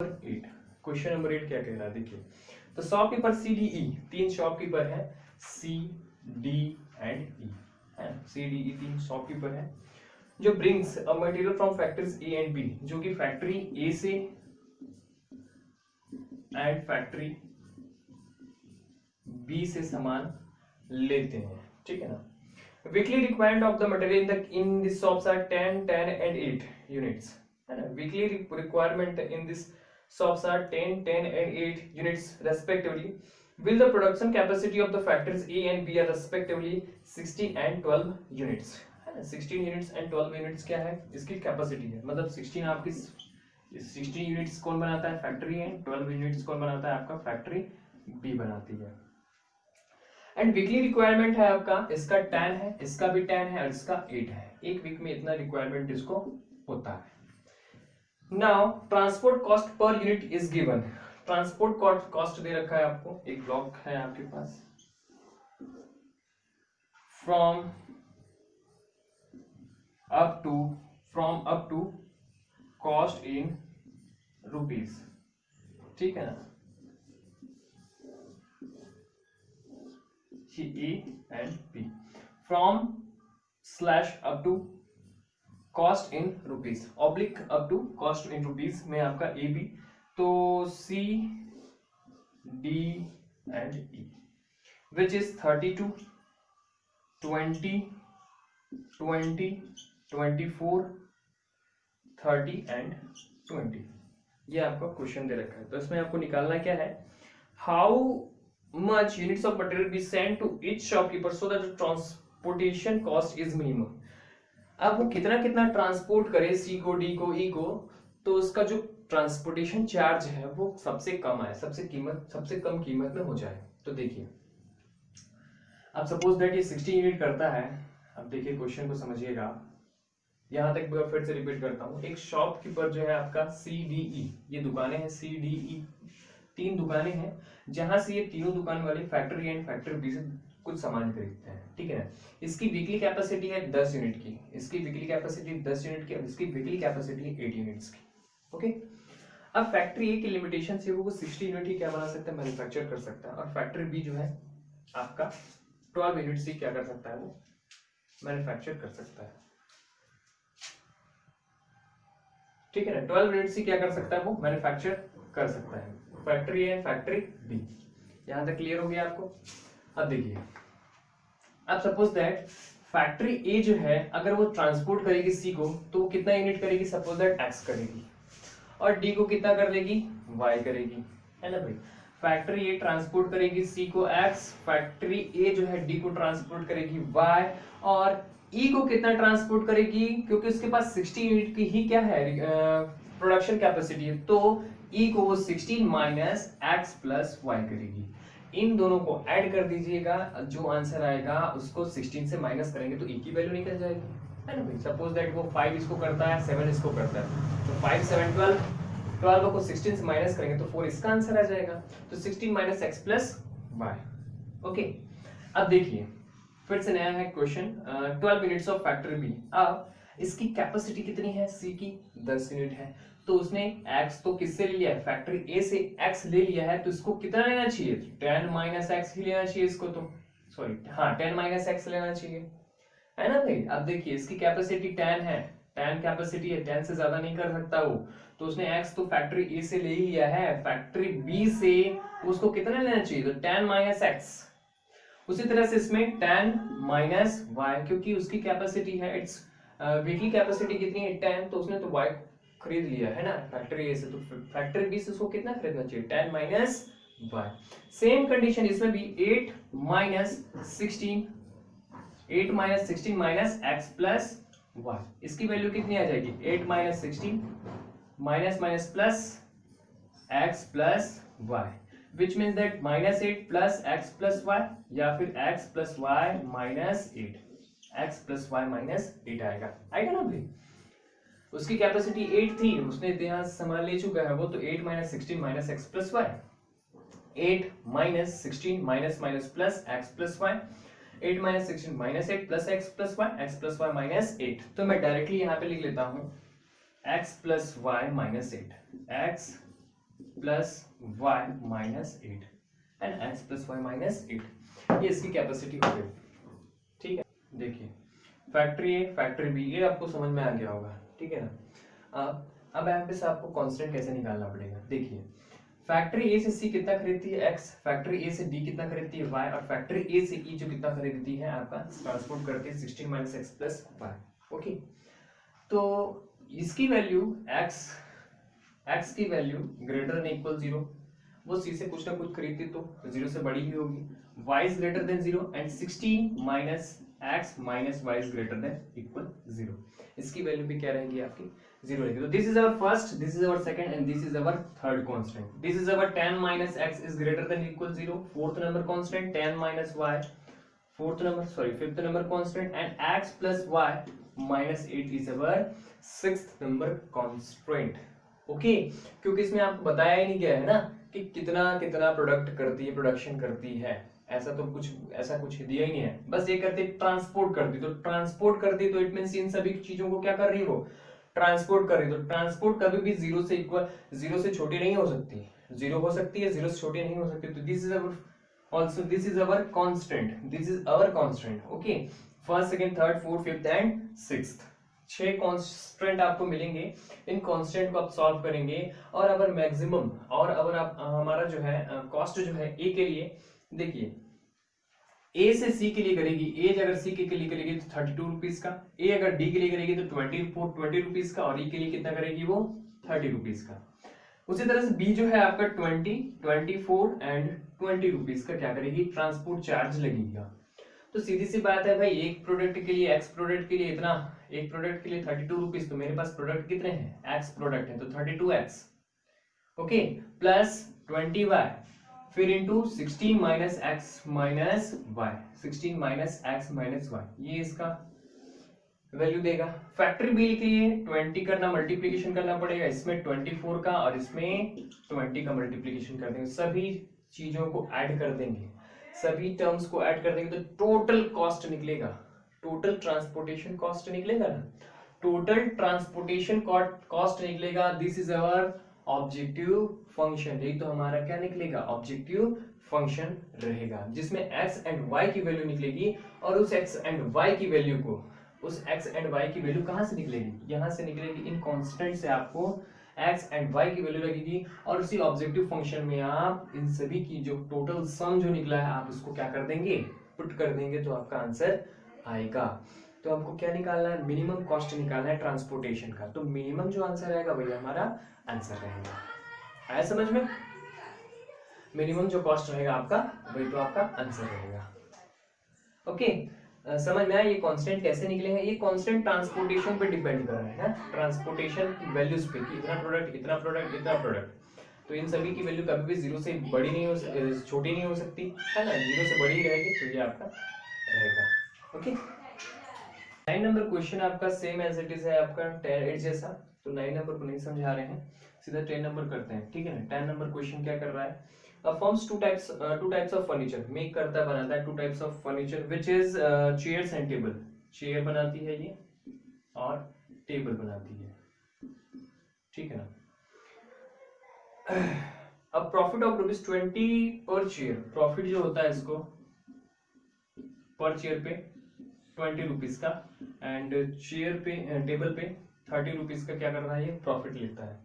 8। Question number 8 क्या कह रहा है? देखिए, तो शॉपकीपर CDE, तीन शॉपकीपर है, C, D एंड E है। CDE तीन शॉपकीपर है। जो brings a material from factories A and B, जो कि फैक्ट्री ए से एंड फैक्ट्री बी से सामान लेते हैं, ठीक है ना। Weekly requirement of the material in this shops are 10, 10 and 8 units, है ना। Weekly requirement in this shops are 10, 10 and 8 units respectively. Will the production capacity of the factories A and B are respectively 16 and 12 units, है ना। 16 units and 12 units क्या है, इसकी capacity है। मतलब 16 आपकी 16 यूनिट्स कौन बनाता है, फैक्ट्री है। 12 यूनिट्स कौन बनाता है, आपका फैक्ट्री बी बनाती है। एंड वीकली रिक्वायरमेंट है आपका, इसका 10 है, इसका भी 10 है और इसका 8 है। एक वीक में इतना रिक्वायरमेंट इसको होता है। Now transport cost per unit is given. Transport cost दे रखा है आपको, एक ब्लॉक है आपके पास, from up to cost in rupees, ठीक है ना। A and B, from slash up to cost in rupees, oblique up to cost in rupees में आपका ए बी, तो C D and E, which is 32, 20, 20, 24, 30 and 20। ये आपका question दे रखा है, तो इसमें आपको निकालना क्या है, how much units of material be sent to each shopkeeper so that the transportation cost is minimum. अब वो कितना कितना ट्रांसपोर्ट करे सी को, डी को, ई को, तो उसका जो ट्रांसपोर्टेशन चार्ज है वो सबसे कम आए, सबसे कम कीमत में हो जाए। तो देखिए, अब सपोज दैट ये 60 यूनिट करता है। अब देखिए क्वेश्चन को समझिएगा, यहां तक फिर से रिपीट करता हूं। एक शॉपकीपर जो है आपका सी डी ई, ये दुकानें हैं सी डी ई, 3 दुकानें हैं, जहां से ये तीनों दुकान वाले factory A and factory B से कुछ सामान खरीदते हैं, ठीक है ना। इसकी वीकली कैपेसिटी है 10 यूनिट की, इसकी वीकली कैपेसिटी 10 यूनिट की, इसकी वीकली कैपेसिटी है 8 यूनिट्स की, ओके। अब फैक्ट्री ए की लिमिटेशन से वो 60 यूनिट ही क्या बना सकता है, मैन्युफैक्चर कर सकता है, और फैक्ट्री बी जो है आपका 12 यूनिट से क्या कर सकता है, वो मैन्युफैक्चर कर सकता है, ठीक है ना। 12 यूनिट से क्या कर सकता है, वो मैन्युफैक्चर कर सकता है, factory A and factory B. यहां तक क्लियर हो गया आपको। अब देखिए, अब सपोज दैट फैक्ट्री ए जो है अगर वो ट्रांसपोर्ट करेगी सी को, तो वो कितना यूनिट करेगी, सपोज दैट एक्स करेगी, और डी को कितना कर देगी, वाई करेगी, है ना भाई। फैक्ट्री ए ट्रांसपोर्ट करेगी सी को एक्स, फैक्ट्री ए जो है डी को ट्रांसपोर्ट करेगी वाई, और ई को कितना ट्रांसपोर्ट करेगी, क्योंकि उसके पास 60 यूनिट की ही क्या है प्रोडक्शन कैपेसिटी है, तो ई को वो 16 माइनस एक्स प्लस वाई करेगी। इन दोनों को ऐड कर दीजिएगा, जो आंसर आएगा उसको 16 से माइनस करेंगे तो ई की वैल्यू निकल जाएगी, है ना भाई। सपोज दैट वो 5 इसको करता है, 7 इसको करता है, तो 5 7 12, 12 को 16 से माइनस करेंगे तो 4 इसका आंसर आ जाएगा। तो 16 minus x plus y, okay. अब देखिए फिर से नया है question, 12 units of factory B. अब इसकी कैपेसिटी कितनी है, सी की 10 यूनिट है, तो उसने x तो किससे ले लिया है, फैक्ट्री ए से x ले लिया है, तो इसको कितना लेना चाहिए, 10 माइनस एक्स ही लेना चाहिए इसको, तो सॉरी हाँ 10 माइनस एक्स लेना चाहिए, है ना भाई। अब देखिए इसकी कैपेसिटी 10 है, 10 कैपेसिटी है, 10 से ज्यादा नहीं कर सकता वो, तो उसने x तो फैक्ट्री ए से ले ही लिया है, फैक्ट्री बी से उसको कितना लेना चाहिए, तो 10 माइनस एक्स। उसी तरह से इसमें 10 माइनस वाई, क्योंकि उसकी कैपेसिटी है इट्स वीकली कैपेसिटी कितनी है 10, तो उसने तो वाई खरीद लिया है ना फैक्ट्री ए से, तो फैक्ट्री बी से उसको कितना खरीदना चाहिए, 10 माइनस वाई। सेम कंडीशन इसमें भी 8 minus 16, 8 minus 16 minus x plus y, इसकी वैल्यू कितनी आ जाएगी, 8 minus 16 minus minus plus x plus y, which means that minus 8 plus x plus y, या फिर x plus y minus 8, x plus y minus 8 आएगा ना भाई। उसकी कैपेसिटी 8 थी, उसने यहाँ सामान ले चुका है वो, तो 8 minus 16 minus x plus y, 8 minus 16 minus minus plus x plus y, 8 minus 16 minus 8 plus x plus y minus 8। तो मैं डायरेक्टली यहाँ पे लिख लेता हूँ x plus y minus 8, x plus y minus 8 and x plus y minus 8, ये इसकी capacity हो गई, ठीक है। देखिए फैक्ट्री ए फैक्ट्री बी, ये आपको समझ में आ गया होगा, ठीक है ना। अब यहाँ पे से आपको कांस्टेंट कैसे निकालना पड़ेगा, देखिए फैक्ट्री ए से सी कितना खरीदती है x, फैक्ट्री ए से डी कितना खरीदती है y, और फैक्ट्री ए से ई जो कितना खरीदती है आपका ट्रांसपोर्ट करके 16 minus x plus y. Okay, तो इसकी वैल्यू x की वैल्यू ग्रेटर देन इक्वल 0, वो सी से कुछ ना कुछ खरीदती तो 0 से बड़ी ही होगी, y is greater then 0 and 16 minus x minus y is greater than equal 0, इसकी वैल्यू भी क्या रहेगी आपकी 0 रहेगी। तो this is our first, this is our second and this is our third constant. This is our 10 minus x is greater than equal 0, fourth number constant 10 minus y, fifth number constant and x plus y minus 8 is our sixth number constant. Okay, क्योंकि इसमें आपको बताया ही नहीं गया है ना कि कितना कितना प्रोडक्ट करती है, प्रोडक्शन करती है, ऐसा कुछ दिया ही नहीं है, बस ये करती ट्रांसपोर्ट करती, तो ट्रांसपोर्ट करती तो इट मींस इन सभी चीजों को क्या कर रही है, वो ट्रांसपोर्ट कर रही है। तो ट्रांसपोर्ट कभी भी 0 से इक्वल, 0 से छोटी नहीं हो सकती, 0 हो सकती है, 0 से छोटी नहीं हो सकती। तो this is our also this is our constant, this is our constant। okay, first second third fourth fifth and sixth, 6 constant आपको मिलेंगे। इन कांस्टेंट को आप सॉल्व करेंगे और अगर मैक्सिमम और अगर आप हमारा जो है कॉस्ट जो है ए के लिए, देखिए ए से सी के लिए करेगी, ए अगर सी के लिए करेगी तो 32 रुपीज का, ए अगर डी के लिए करेगी तो 20 रुपीज का, और ई के लिए कितना करेगी वो 30 रुपीज का। उसी तरह से बी जो है आपका 20, 24 एंड 20 रुपीज का क्या करेगी, ट्रांसपोर्ट चार्ज लगेगा। तो सीधी सी बात है भाई, एक प्रोडक्ट के लिए, एक्स प्रोडक्ट के लिए इतना, एक प्रोडक्ट के लिए 32 रुपीज, तो मेरे पास प्रोडक्ट कितने हैं, एक्स प्रोडक्ट है तो 32x, ओके, प्लस 20y, फिर into 16 minus x minus y, 16 minus x minus y, ये इसका वैल्यू देगा। फैक्ट्री बिल के लिए 20 करना, मल्टीप्लीकेशन करना पड़ेगा, इसमें 24 का और इसमें 20 का मल्टीप्लीकेशन कर देंगे, सभी चीजों को ऐड कर देंगे, सभी टर्म्स को ऐड कर देंगे, तो टोटल कॉस्ट निकलेगा, टोटल ट्रांसपोर्टेशन कॉस्ट निकलेगा ना, टोटल ट्रांसपोर्टेशन कॉस्ट निकलेगा। This is our objective function, यही तो हमारा क्या निकलेगा, ऑब्जेक्टिव फंक्शन रहेगा, जिसमें x एंड y की वैल्यू निकलेगी, और उस x एंड y की वैल्यू को, उस x एंड y की वैल्यू कहां से निकलेगी, यहां से निकलेगी, इन कांस्टेंट से आपको x एंड y की वैल्यू लगेगी, और उसी ऑब्जेक्टिव फंक्शन में आप इन सभी की जो टोटल सम जो निकला है आप उसको क्या कर देंगे, पुट कर देंगे, तो आपका आंसर आएगा। तो आपको क्या निकालना है, मिनिमम कॉस्ट निकालना है ट्रांसपोर्टेशन का, तो मिनिमम जो आंसर आएगा वही हमारा आंसर रहेगा। आया समझ में, मिनिमम जो कॉस्ट रहेगा आपका वही तो आपका आंसर रहेगा। ओके, समझ में आया ये कांस्टेंट कैसे निकलेंगे, ये कांस्टेंट ट्रांसपोर्टेशन पे डिपेंड कर रहा है ना, ट्रांसपोर्टेशन वैल्यूज पे, कि इतना प्रोडक्ट इतना प्रोडक्ट इतना प्रोडक्ट, तो इन सभी की वैल्यू कभी भी 0 से बड़ी नहीं हो, छोटी नहीं हो सकती है ना, 0 से बड़ी ही रहेगी, तो ये आपका रहेगा। ओके, 9 नंबर क्वेश्चन आपका सेम एज इट इज है आपका 8 जैसा, तो 9 नंबर को नहीं समझा रहे हैं, सीधा 10 नंबर करते हैं, ठीक है ना। 10 नंबर क्वेश्चन क्या कर रहा है, forms two types of furniture, make करता बनाता है two types of furniture which is chairs and table, chair बनाती है ये और टेबल बनाती है, ठीक है ना। अब प्रॉफिट ऑफ ₹20 पर चेयर, प्रॉफिट जो होता है इसको पर चेयर पे 20 रुपीज का, एंड चेयर पे टेबल पे 30 रुपीज का क्या कर रहा है, ये प्रॉफिट लेता है।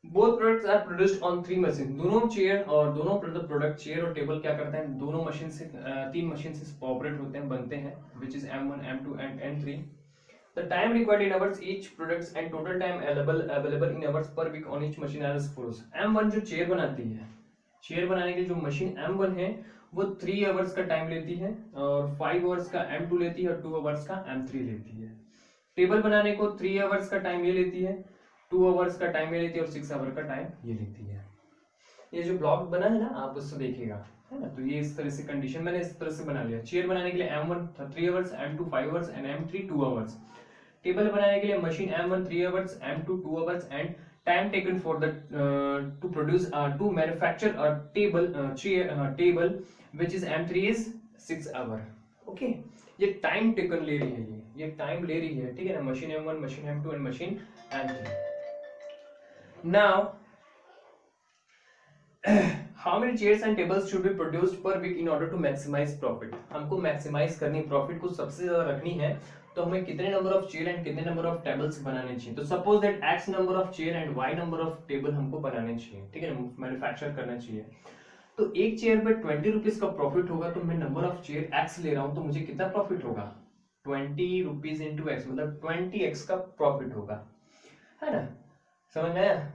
Both products are produced on 3 machine, दोनों चेयर और दोनों प्रोडक्ट चेयर और टेबल क्या करते हैं, दोनों मशीन से 3 मशीन से ऑपरेट होते हैं, बनते हैं, which is M1, M2 and M3। The time required in hours each products and total time available in hours per week on each machine as follows। M1 जो चेयर बनाती है, chair बनाने के लिए जो मशीन M1 है वो 3 hours का टाइम लेती है, और 5 आवर्स का M2 लेती है, और 2 आवर्स का M3 लेती है। टेबल बनाने को 3 आवर्स का टाइम ये लेती है, 2 आवर्स का टाइम ये लेती है, और 6 आवर का टाइम ये लेती है। ये जो ब्लॉक बना है ना आप उससे देखिएगा, है ना, तो ये इस तरह से कंडीशन मैंने इस तरह से बना लिया। चेयर बनाने के लिए M1 3 hours, M2 5 hours and M3 2 hours. Table बनाने के लिए machine M1 3 hours, M2 2 hours and time taken for the to produce to manufacture a table table which is M3 is 6 hour. Okay, ये time taken ले रही है, ये time ले रही है, ठीक है ना, machine M1, machine M2 and machine M3। Now how many chairs and tables should be produced per week in order to maximise profit. हमको मैक्सिमाइज करनी, प्रॉफिट को सबसे ज्यादा रखनी है, तो हमें कितने नंबर ऑफ चेयर एंड कितने नंबर ऑफ टेबल्स बनाने चाहिए। तो suppose that x number of chair and y number of table हमको बनाने चाहिए, ठीक है, मैन्युफैक्चर करना चाहिए। तो एक चेयर पे 20 रुपीज का प्रॉफिट होगा, तो मैं नंबर ऑफ चेयर x ले रहा हूं, तो मुझे कितना प्रॉफिट होगा, 20 रुपीज इंटू एक्स, मतलब 20x का प्रॉफिट होगा, है ना, समझ में आया।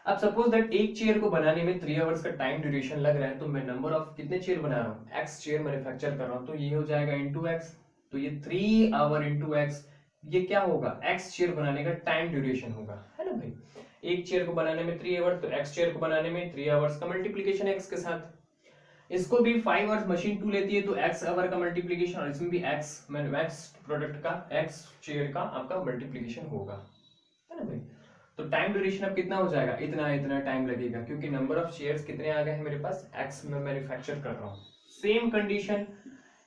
अब सपोज दैट एक चेयर को बनाने में 3 आवर्स का टाइम ड्यूरेशन लग रहा है, तो मैं नंबर ऑफ कितने चेयर बना रहा हूँ, x चेयर मैन्युफैक्चर कर रहा हूँ, तो ये हो जाएगा इंटू एक्स, तो ये 3 आवर इंटू एक्स, ये क्या होगा, x चेयर बनाने का टाइम ड्यूरेशन होगा, है ना भाई। एक चेयर को बनाने में 3 आवर, तो x चेयर को बनाने में 3 आवर्स का मल्टीप्लीकेशन x के साथ। इसको भी 5 आवर्स मशीन 2 लेती है, तो x आवर का मल्टीप्लीकेशन, और इसमें भी x प्रोडक्ट का, x चेयर का आपका मल्टीप्लीकेशन होगा, है ना भाई। तो टाइम ड्यूरेशन अब कितना हो जाएगा, इतना इतना टाइम लगेगा, क्योंकि नंबर ऑफ शेयर्स कितने आ गए हैं मेरे पास, x में मैन्युफैक्चर कर रहा हूँ। सेम कंडीशन,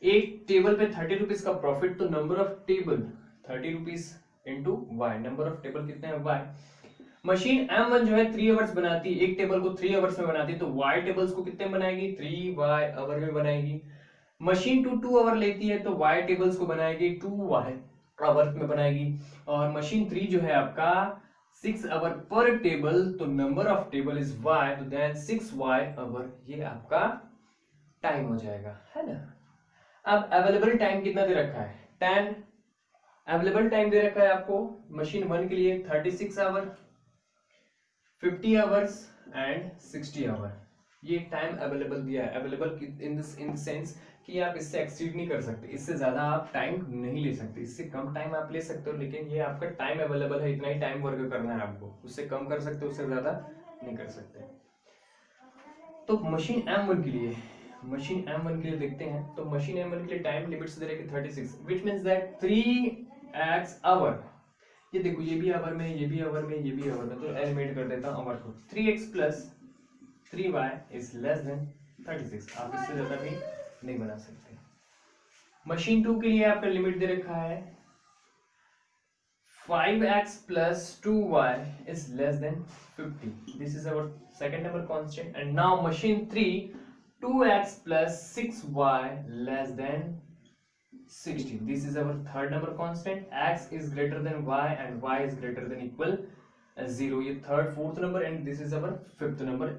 एक टेबल पे 30 रुपीज का प्रॉफिट, तो number of table 30 rupees into y, number of table कितने हैं y। मशीन M1 जो है 3 आवर्स बनाती है, एक टेबल को 3 आवर्स में बनाती है, तो y टेबल्स को कितने बनाएगी, 3y आवर में बनाएगी। मशीन 2 आवर लेती है, तो y टेबल्स को बनाएगी 2y आवर में बनाएगी। और मशीन 3 जो है आपका 6 आवर पर टेबल, तो number of table is y, तो देन 6y आवर, ये आपका टाइम हो जाएगा, है ना। अब अवेलेबल टाइम कितना दे रखा है, 10 अवेलेबल टाइम दे रखा है आपको मशीन 1 के लिए 36 आवर, 50 आवर्स एंड 60 आवर, ये टाइम अवेलेबल दिया है। अवेलेबल इन द सेंस कि आप इससे एक्सीड नहीं कर सकते, इससे ज्यादा आप टाइम नहीं ले सकते, इससे कम टाइम आप ले सकते हो, लेकिन ये आपका टाइम अवेलेबल है, इतना ही टाइम वर्क करना है आपको, उससे कम कर सकते हो, उससे ज्यादा नहीं कर सकते। तो मशीन M1 के लिए, मशीन M1 के लिए देखते हैं, तो मशीन M1 के लिए टाइम लिमिट्स दे रखे 36, which means that 3x our, ये देखो ये भी आवर में, ये भी आवर में, ये भी आवर में, तो एलिमिनेट कर देता हूं आवर को। 3x plus 3y is less then 36, आप इससे ज्यादा भी नहीं बना सकते। मशीन 2 के लिए आपका लिमिट दे रखा है 5x plus 2y is less than 50. This is our second number constant. And now machine 3, 2x plus 6y less than 60. This is our third number constant. X is greater than y and y is greater than equal 0. ये third, fourth number and this is our fifth number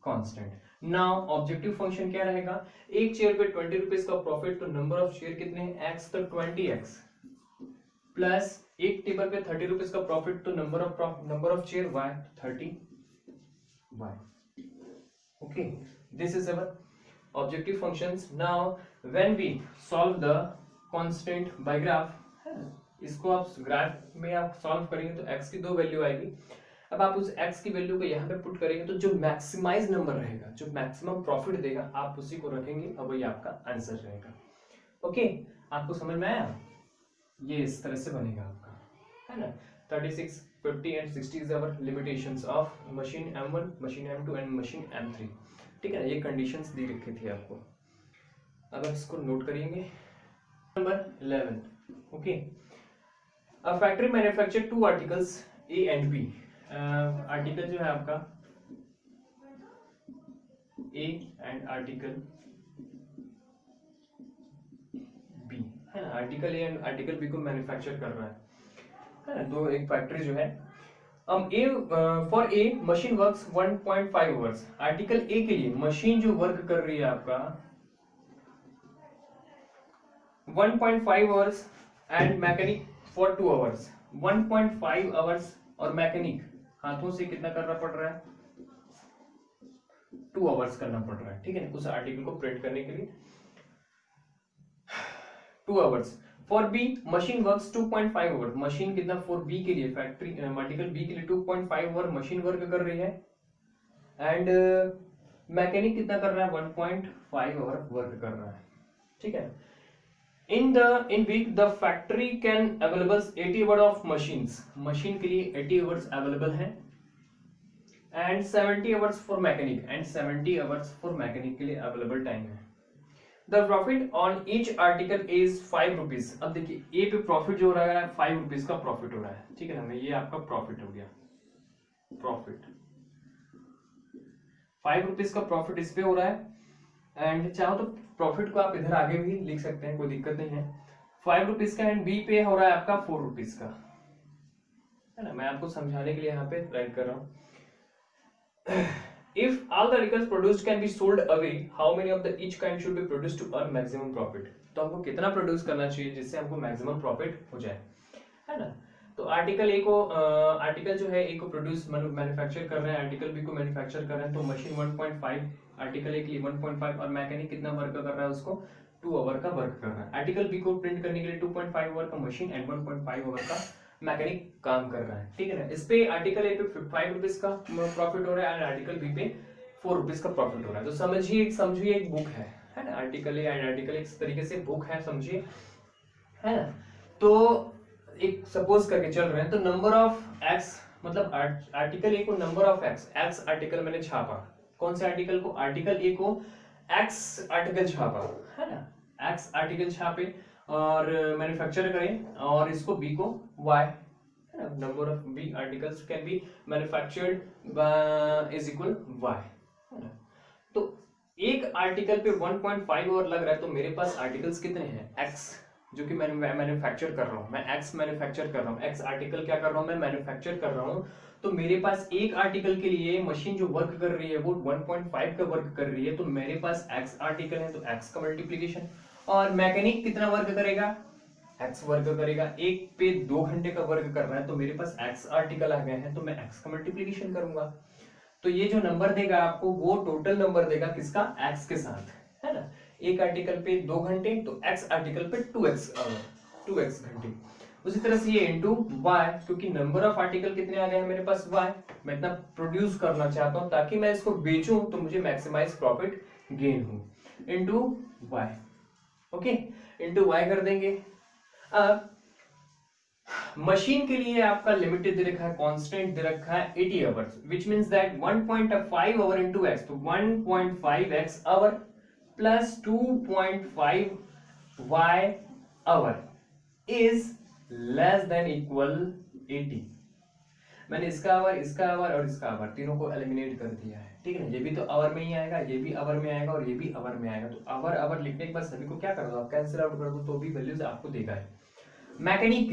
constant. Now objective function क्या रहेगा, एक chair पे 20 rupees का profit, तो number of share कितने हैं, x, तो 20x प्लस एक टेबल पे 30 रुपीज का प्रॉफिट, तो number of chair y, 30y। Okay, this is our objective functions. Now when we solve the constant by graph, इसको आप ग्राफ में आप सॉल्व करेंगे तो x की 2 वैल्यू आएगी। अब आप उस x की वैल्यू को यहाँ पे पुट करेंगे, तो जो मैक्सिमाइज नंबर रहेगा, जो मैक्सिमम प्रॉफिट देगा, आप उसी को रखेंगे और वही आपका आंसर रहेगा। ओके, आपको समझ में आया, ये इस तरह से बनेगा आपका, है ना। 36, 50 एंड 60 is our limitations of machine M1, machine M2 and machine M3, ठीक है ना, ये कंडीशंस दी रखी थी आपको। अब आप इसको नोट करेंगे। Number 11, okay, a factory manufacture 2 articles A and B। Article जो है आपका A एंड आर्टिकल B, है ना, article A and article B को मैन्युफैक्चर कर रहा है ना, तो एक फैक्ट्री जो है। For A machine works 1.5 hours, article A के लिए मशीन जो वर्क कर रही है आपका 1.5 hours and mechanic for 2 hours, 1.5 hours और मैकेनिक हाथों से कितना करना पड़ रहा है, 2 आवर्स करना पड़ रहा है, ठीक है, उस आर्टिकल को प्रिंट करने के लिए 2 hours. For B machine works 2.5 hour, machine कितना फॉर बी के लिए, फैक्ट्री आर्टिकल बी के लिए 2.5 आवर मशीन वर्क कर रही है, एंड मैकेनिक कितना कर रहा है, 1.5 आवर वर्क कर रहा है, ठीक है। in week the factory can available 80 hours of machines, machine के लिए 80 hours available है, and 70 hours for mechanic and 70 hours for mechanic के लिए available time है। The profit on each article is 5 rupees। अब देखिए A पे प्रॉफिट जो हो रहा है 5 रुपीज का प्रॉफिट हो रहा है, ठीक है ना, ये आपका प्रॉफिट हो गया, प्रॉफिट ₹5 का प्रॉफिट इस पे हो रहा है, एंड चाहो तो प्रॉफिट को आप इधर आगे भी लिख सकते हैं, कोई दिक्कत नहीं है। ₹5 का, एंड बी पे हो रहा है आपका ₹4 का, है ना। मैं आपको समझाने के लिए यहाँ पे राइट कर रहा हूँ। If all the articles produced can be sold away, how many of the each kind should be produced to earn maximum profit? तो हमको कितना प्रोड्यूस करना चाहिए जिससे हमको मैक्सिमम प्रॉफिट हो जाए, है ना। तो आर्टिकल ए को आर्टिकल जो है ए को प्रोड्यूस मैन्युफैक्चर कर रहे हैं, आर्टिकल बी को मैन्युफैक्चर कर रहे हैं, तो मशीन 1.5, आर्टिकल ए के लिए 1.5 और मैकेनिक कितना वर्क कर रहा है, उसको 2 आवर का वर्क कर रहा है। आर्टिकल बी को प्रिंट करने के लिए 2.5 आवर का मशीन एंड 1.5 आवर का मैकेनिक काम कर रहा है, ठीक है ना। इस पे आर्टिकल ए पे ₹5 का प्रॉफिट हो रहा है एंड आर्टिकल बी पे ₹4 का प्रॉफिट हो रहा है। तो समझिए एक बुक है ना, आर्टिकल ए एंड आर्टिकल इस तरीके से बुक है, समझिए, है ना। तो एक सपोज करके चल रहे हैं, तो नंबर ऑफ एक्स, मतलब आर्टिकल ए को नंबर ऑफ एक्स आर्टिकल मैंने छापा, कौन से आर्टिकल को, आर्टिकल ए को एक्स आर्टिकल छापा, है ना, एक्स आर्टिकल छापे और मैन्युफैक्चर करें, और इसको बी को वाई, है ना, number of B articles can be manufactured is equal y, है ना। तो एक आर्टिकल पे 1.5 आवर लग रहा है, तो मेरे पास आर्टिकल्स कितने हैं, एक्स, जो कि मैं मैन्युफैक्चर कर रहा हूँ, मैं एक्स मैन्युफैक्चर कर रहा हूँ, एक्स आर्टिकल क्या कर रहा हूँ, मैं मैन्युफैक्चर कर रहा हूँ। तो मेरे पास एक आर्टिकल के लिए मशीन जो वर्क कर रही है वो 1.5 का वर्क कर रही है, तो मेरे पास एक्स आर्टिकल है, तो एक्स का मल्टीप्लीकेशन, और मैकेनिक कितना वर्क करेगा, एक्स वर्क करेगा, एक पे 2 घंटे का वर्क कर रहा है, तो मेरे पास एक्स आर्टिकल आ गए हैं, तो मैं एक्स का मल्टीप्लीकेशन करूंगा। तो ये जो नंबर देगा आपको वो टोटल नंबर देगा किसका, एक्स के साथ, है ना। एक आर्टिकल पे 2 घंटे, तो एक्स आर्टिकल पे 2x घंटे। उसी तरह से ये इनटू वाई, क्योंकि नंबर ऑफ आर्टिकल कितने आ गए हैं मेरे पास वाई, मैं इतना प्रोड्यूस करना चाहता हूं ताकि मैं इसको बेचूं तो मुझे मैक्सिमाइज प्रॉफिट गेन हो, into y, okay, into y कर देंगे। अब मशीन के लिए आपका लिमिटेड दे रखा है, कांस्टेंट दे रखा है 80 hours, which means that 1.5 hour into x, तो 1.5x hour plus 2.5 y hour is less than equal 80। मैंने इसका आवर और इसका आवर तीनों को एलिमिनेट कर दिया है, ठीक है ना। ये भी तो आवर में ही आएगा, ये भी आवर में आएगा और ये भी आवर में आएगा, तो आवर लिखने के बाद सभी को क्या कर दो आप, कैंसिल आउट कर दो, तो भी वैल्यूज आपको देगा। मैकेनिक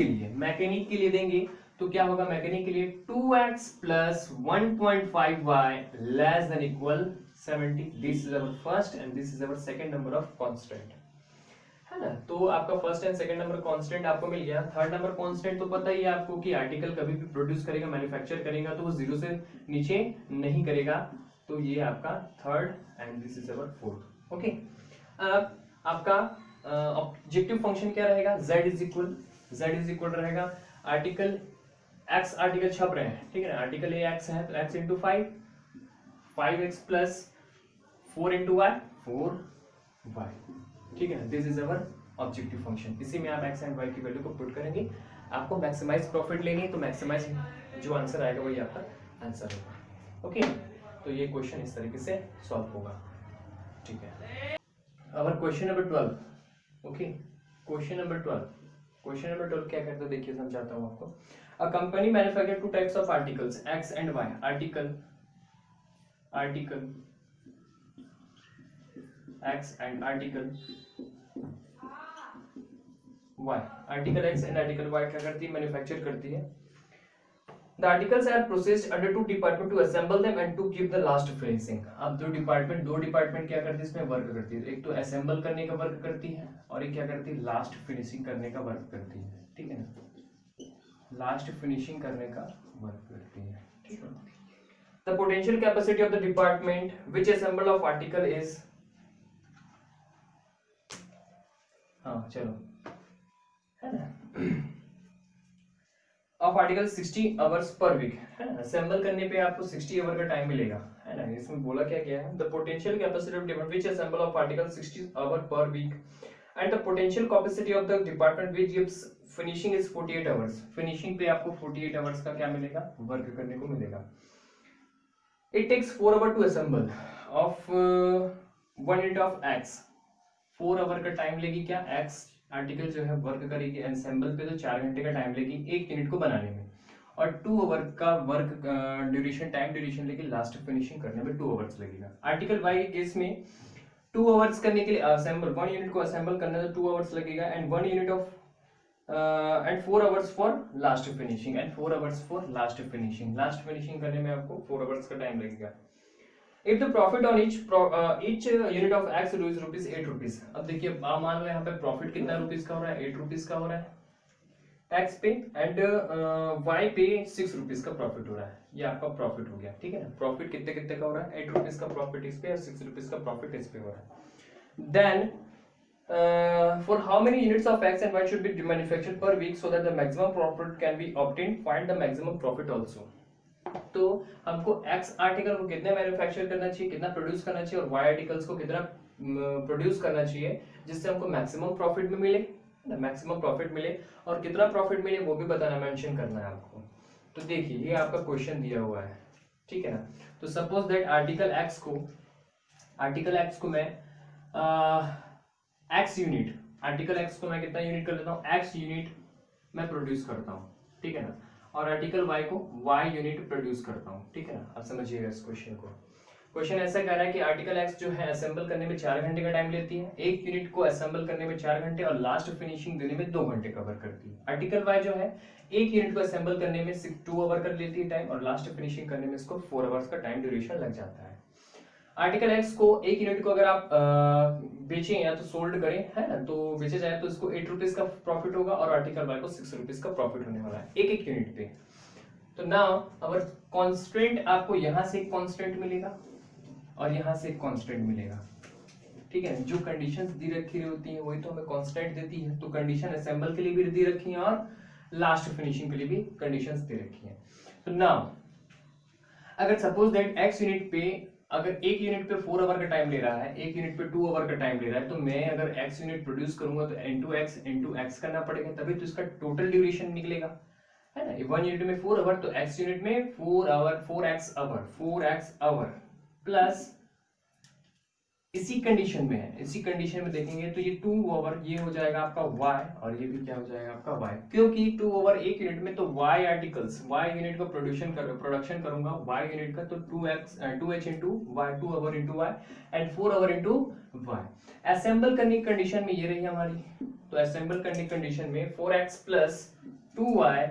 के लिए देंगे तो क्या होगा, मैकेनिक के लिए 2x plus 1.5y less than equal 70। This is our first and this is our second number of constant, है ना। तो आपका first and second number constant आपको मिल गया। थर्ड नंबर कांस्टेंट तो पता ही है आपको कि आर्टिकल कभी भी प्रोड्यूस करेगा, मैन्युफैक्चर करेगा तो वो 0 से नीचे नहीं करेगा, तो ये आपका third and this is our fourth, okay. अब आपका ऑब्जेक्टिव फंक्शन क्या रहेगा, z इज इक्वल रहेगा आर्टिकल x आर्टिकल छप रहे हैं, ठीक है ना, आर्टिकल ए x है तो x into 5x plus 4 into y 4y, ठीक है ना। This is our objective function, इसी में आप x एंड y की वैल्यू को पुट करेंगे, आपको मैक्सिमाइज प्रॉफिट लेंगे, तो मैक्सिमाइज जो आंसर आएगा वही आपका आंसर होगा, ओके। तो ये क्वेश्चन इस तरीके से सॉल्व होगा, ठीक है। Our question number 12, okay, question number 12 क्या करते हैं देखिए, समझाता हूं आपको। A company manufacture 2 types of articles x एंड y, article x and article y, article x and article y क्या करती है, मैन्युफैक्चर करती है। The articles are processed under 2 department to assemble them and to give the last finishing। अब दो department क्या करती है, इसमें वर्क करती है, एक तो असेंबल करने का वर्क करती है और एक क्या करती है, लास्ट फिनिशिंग करने का वर्क करती है, ठीक है ना, लास्ट फिनिशिंग करने का वर्क करती है, ठीक है। The potential capacity of the department which assemble of article is, हाँ चलो, है ना, of article 60 hours per week, है ना, असेंबल करने पे आपको 60 आवर का टाइम मिलेगा, है ना। इसमें बोला क्या गया है, the potential capacity of department which assemble of article 60 hour per week and the potential capacity of the department which gives finishing is 48 hours. Finishing पे आपको 48 आवर्स का क्या मिलेगा, वर्क करने को मिलेगा। It takes 4 hour to assemble of 1 unit of x, 4 hour का time लेगी क्या, x आर्टिकल जो है वर्क करेगी असेंबल पे, तो 4 घंटे का टाइम लेगी 1 यूनिट को बनाने में, और 2 आवर का वर्क ड्यूरेशन, टाइम ड्यूरेशन लेके लास्ट फिनिशिंग करने में 2 आवर्स लगेगा। आर्टिकल वाई के केस में 2 आवर्स करने के लिए असेंबल 1 यूनिट को असेंबल करने में 2 आवर्स लगेगा and 1 unit of and 4 hours for last finishing and 4 hours for last finishing करने में आपको 4 आवर्स का टाइम लगेगा। If the profit on each unit of x is rupees 8 rupees. अब देखिए मान लो यहाँ पे प्रॉफिट कितना रुपीज का हो रहा है, 8 रुपीज का हो रहा है x पे एंड y पे 6 रुपीज का प्रॉफिट हो रहा है। ये आपका प्रॉफिट हो गया, ठीक है ना। प्रॉफिट कितने कितने का हो रहा है, 8 रुपीज का प्रॉफिट इस पे और 6 रुपीज का प्रॉफिट इस पे हो रहा है। Then for how many units of x and y should be manufactured per week so that the maximum profit can be obtained, find the maximum profit also। तो हमको x आर्टिकल को कितने मैन्युफैक्चर करना चाहिए, कितना प्रोड्यूस करना चाहिए, और y आर्टिकल्स को कितना प्रोड्यूस करना चाहिए जिससे हमको मैक्सिमम प्रॉफिट में मिले, मैक्सिमम प्रॉफिट मिले, और कितना प्रॉफिट मिले वो भी बताना, मेंशन करना है आपको। तो देखिए ये आपका क्वेश्चन दिया हुआ है, ठीक है ना। तो सपोज दैट आर्टिकल x को मैं x यूनिट, आर्टिकल x को मैं कितना यूनिट कर लेता हूँ, x यूनिट मैं प्रोड्यूस करता हूँ, ठीक है ना, और आर्टिकल y को y यूनिट प्रोड्यूस करता हूँ, ठीक है ना। अब समझिएगा इस क्वेश्चन को। क्वेश्चन ऐसा कह रहा है कि आर्टिकल x जो है असेंबल करने में 4 घंटे का टाइम लेती है, एक यूनिट को असेंबल करने में 4 घंटे और लास्ट फिनिशिंग देने में 2 घंटे कवर करती है। आर्टिकल y जो है एक यूनिट को असेंबल करने में 2 आवर कर लेती है टाइम, और लास्ट फिनिशिंग करने में इसको 4 आवर्स का टाइम ड्यूरेशन लग जाता है। आर्टिकल एक्स को एक यूनिट को अगर आप बेचें या तो सोल्ड करें, है ना, तो बेचे जाए तो इसको 8 रुपीज का प्रॉफिट होगा और आर्टिकल वाई को 6 रुपीज का प्रॉफिट होने वाला है एक यूनिट पे। तो नाउ अवर कांस्टेंट, आपको यहां से एक कांस्टेंट मिलेगा और यहां से एक कांस्टेंट मिलेगा, ठीक है। जो कंडीशंस दी रखी होती हैं वही तो हमें कांस्टेंट देती है। तो कंडीशन असेंबल के लिए भी दी रखी है और लास्ट फिनिशिंग के लिए भी कंडीशंस दे रखी है। तो नाउ अगर सपोज दैट एक्स यूनिट पे, अगर एक यूनिट पे 4 आवर का टाइम ले रहा है, एक यूनिट पे 2 आवर का टाइम ले रहा है, तो मैं अगर x यूनिट प्रोड्यूस करूंगा तो into x करना पड़ेगा, तभी तो इसका टोटल ड्यूरेशन निकलेगा, है ना। 1 यूनिट में 4 आवर तो x यूनिट में 4x आवर प्लस इसी कंडीशन में है, इसी कंडीशन में देखेंगे तो ये 2 आवर ये हो जाएगा आपका y और ये भी क्या हो जाएगा आपका y, क्योंकि 2 आवर एक यूनिट में तो y आर्टिकल्स, y यूनिट का प्रोडक्शन करूंगा y यूनिट का, तो 2h into y, 2 hour into y and 4 hour into y। Assemble करने की कंडीशन में ये रही हमारी, तो असेंबल करने की कंडीशन में 4x plus 2y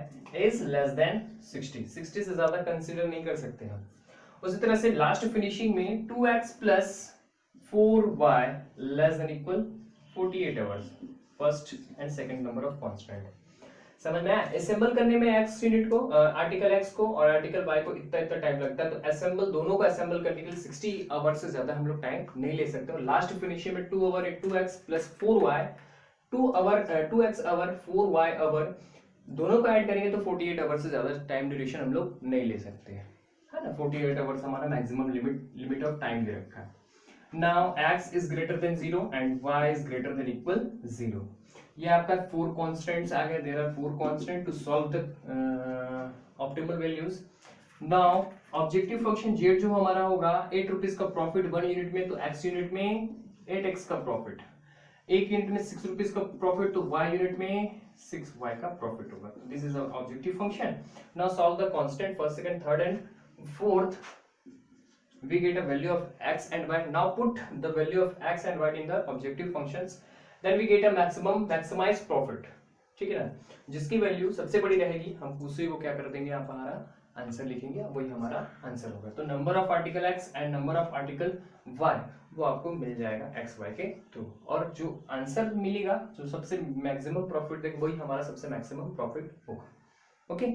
is less than 60 से ज्यादा कंसीडर नहीं कर सकते हम। उसी तरह से लास्ट फिनिशिंग में 2x plus 4y less than equal 48 hours, first and second number of constant. समझ में आया। असेंबल करने में x यूनिट को, आर्टिकल x को और आर्टिकल y को इतना टाइम लगता है, तो असेंबल दोनों को असेंबल करने के लिए 60 आवर से ज्यादा हम लोग टाइम नहीं ले सकते। और लास्ट फिनिशिंग में 2 our 2x plus 4y 2x our 4y our दोनों को ऐड करेंगे तो 48 आवर से ज्यादा टाइम ड्यूरेशन हम लोग नहीं ले सकते, है ना। 48 आवर्स हमारा मैक्सिमम लिमिट ऑफ टाइम दे रखा है। Now x is greater than 0 and y is greater than equal 0। ये आपका 4 constants आ गए। There are 4 constants to solve the optimal values। Now objective function z जो हमारा होगा 8 रुपीज का प्रॉफिट 1 यूनिट में, तो x यूनिट में 8x का प्रॉफिट, एक यूनिट में 6 रुपीज का प्रॉफिट, तो y यूनिट में 6y का प्रॉफिट होगा। This is our objective function. Now solve the constant first, second, third and fourth. We get a value of x and y. Now put the value of x and y in the objective functions, then we get a maximized profit, ठीक है ना। जिसकी value सबसे बड़ी रहेगी हम उसी को क्या कर देंगे, आप हमारा आंसर लिखेंगे, वही हमारा आंसर होगा। तो number of article x and number of article y वो आपको मिल जाएगा x y के थ्रू, और जो आंसर मिलेगा जो सबसे मैक्सिमम प्रॉफिट देगा वही हमारा सबसे मैक्सिमम प्रॉफिट होगा। Okay,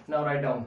now write down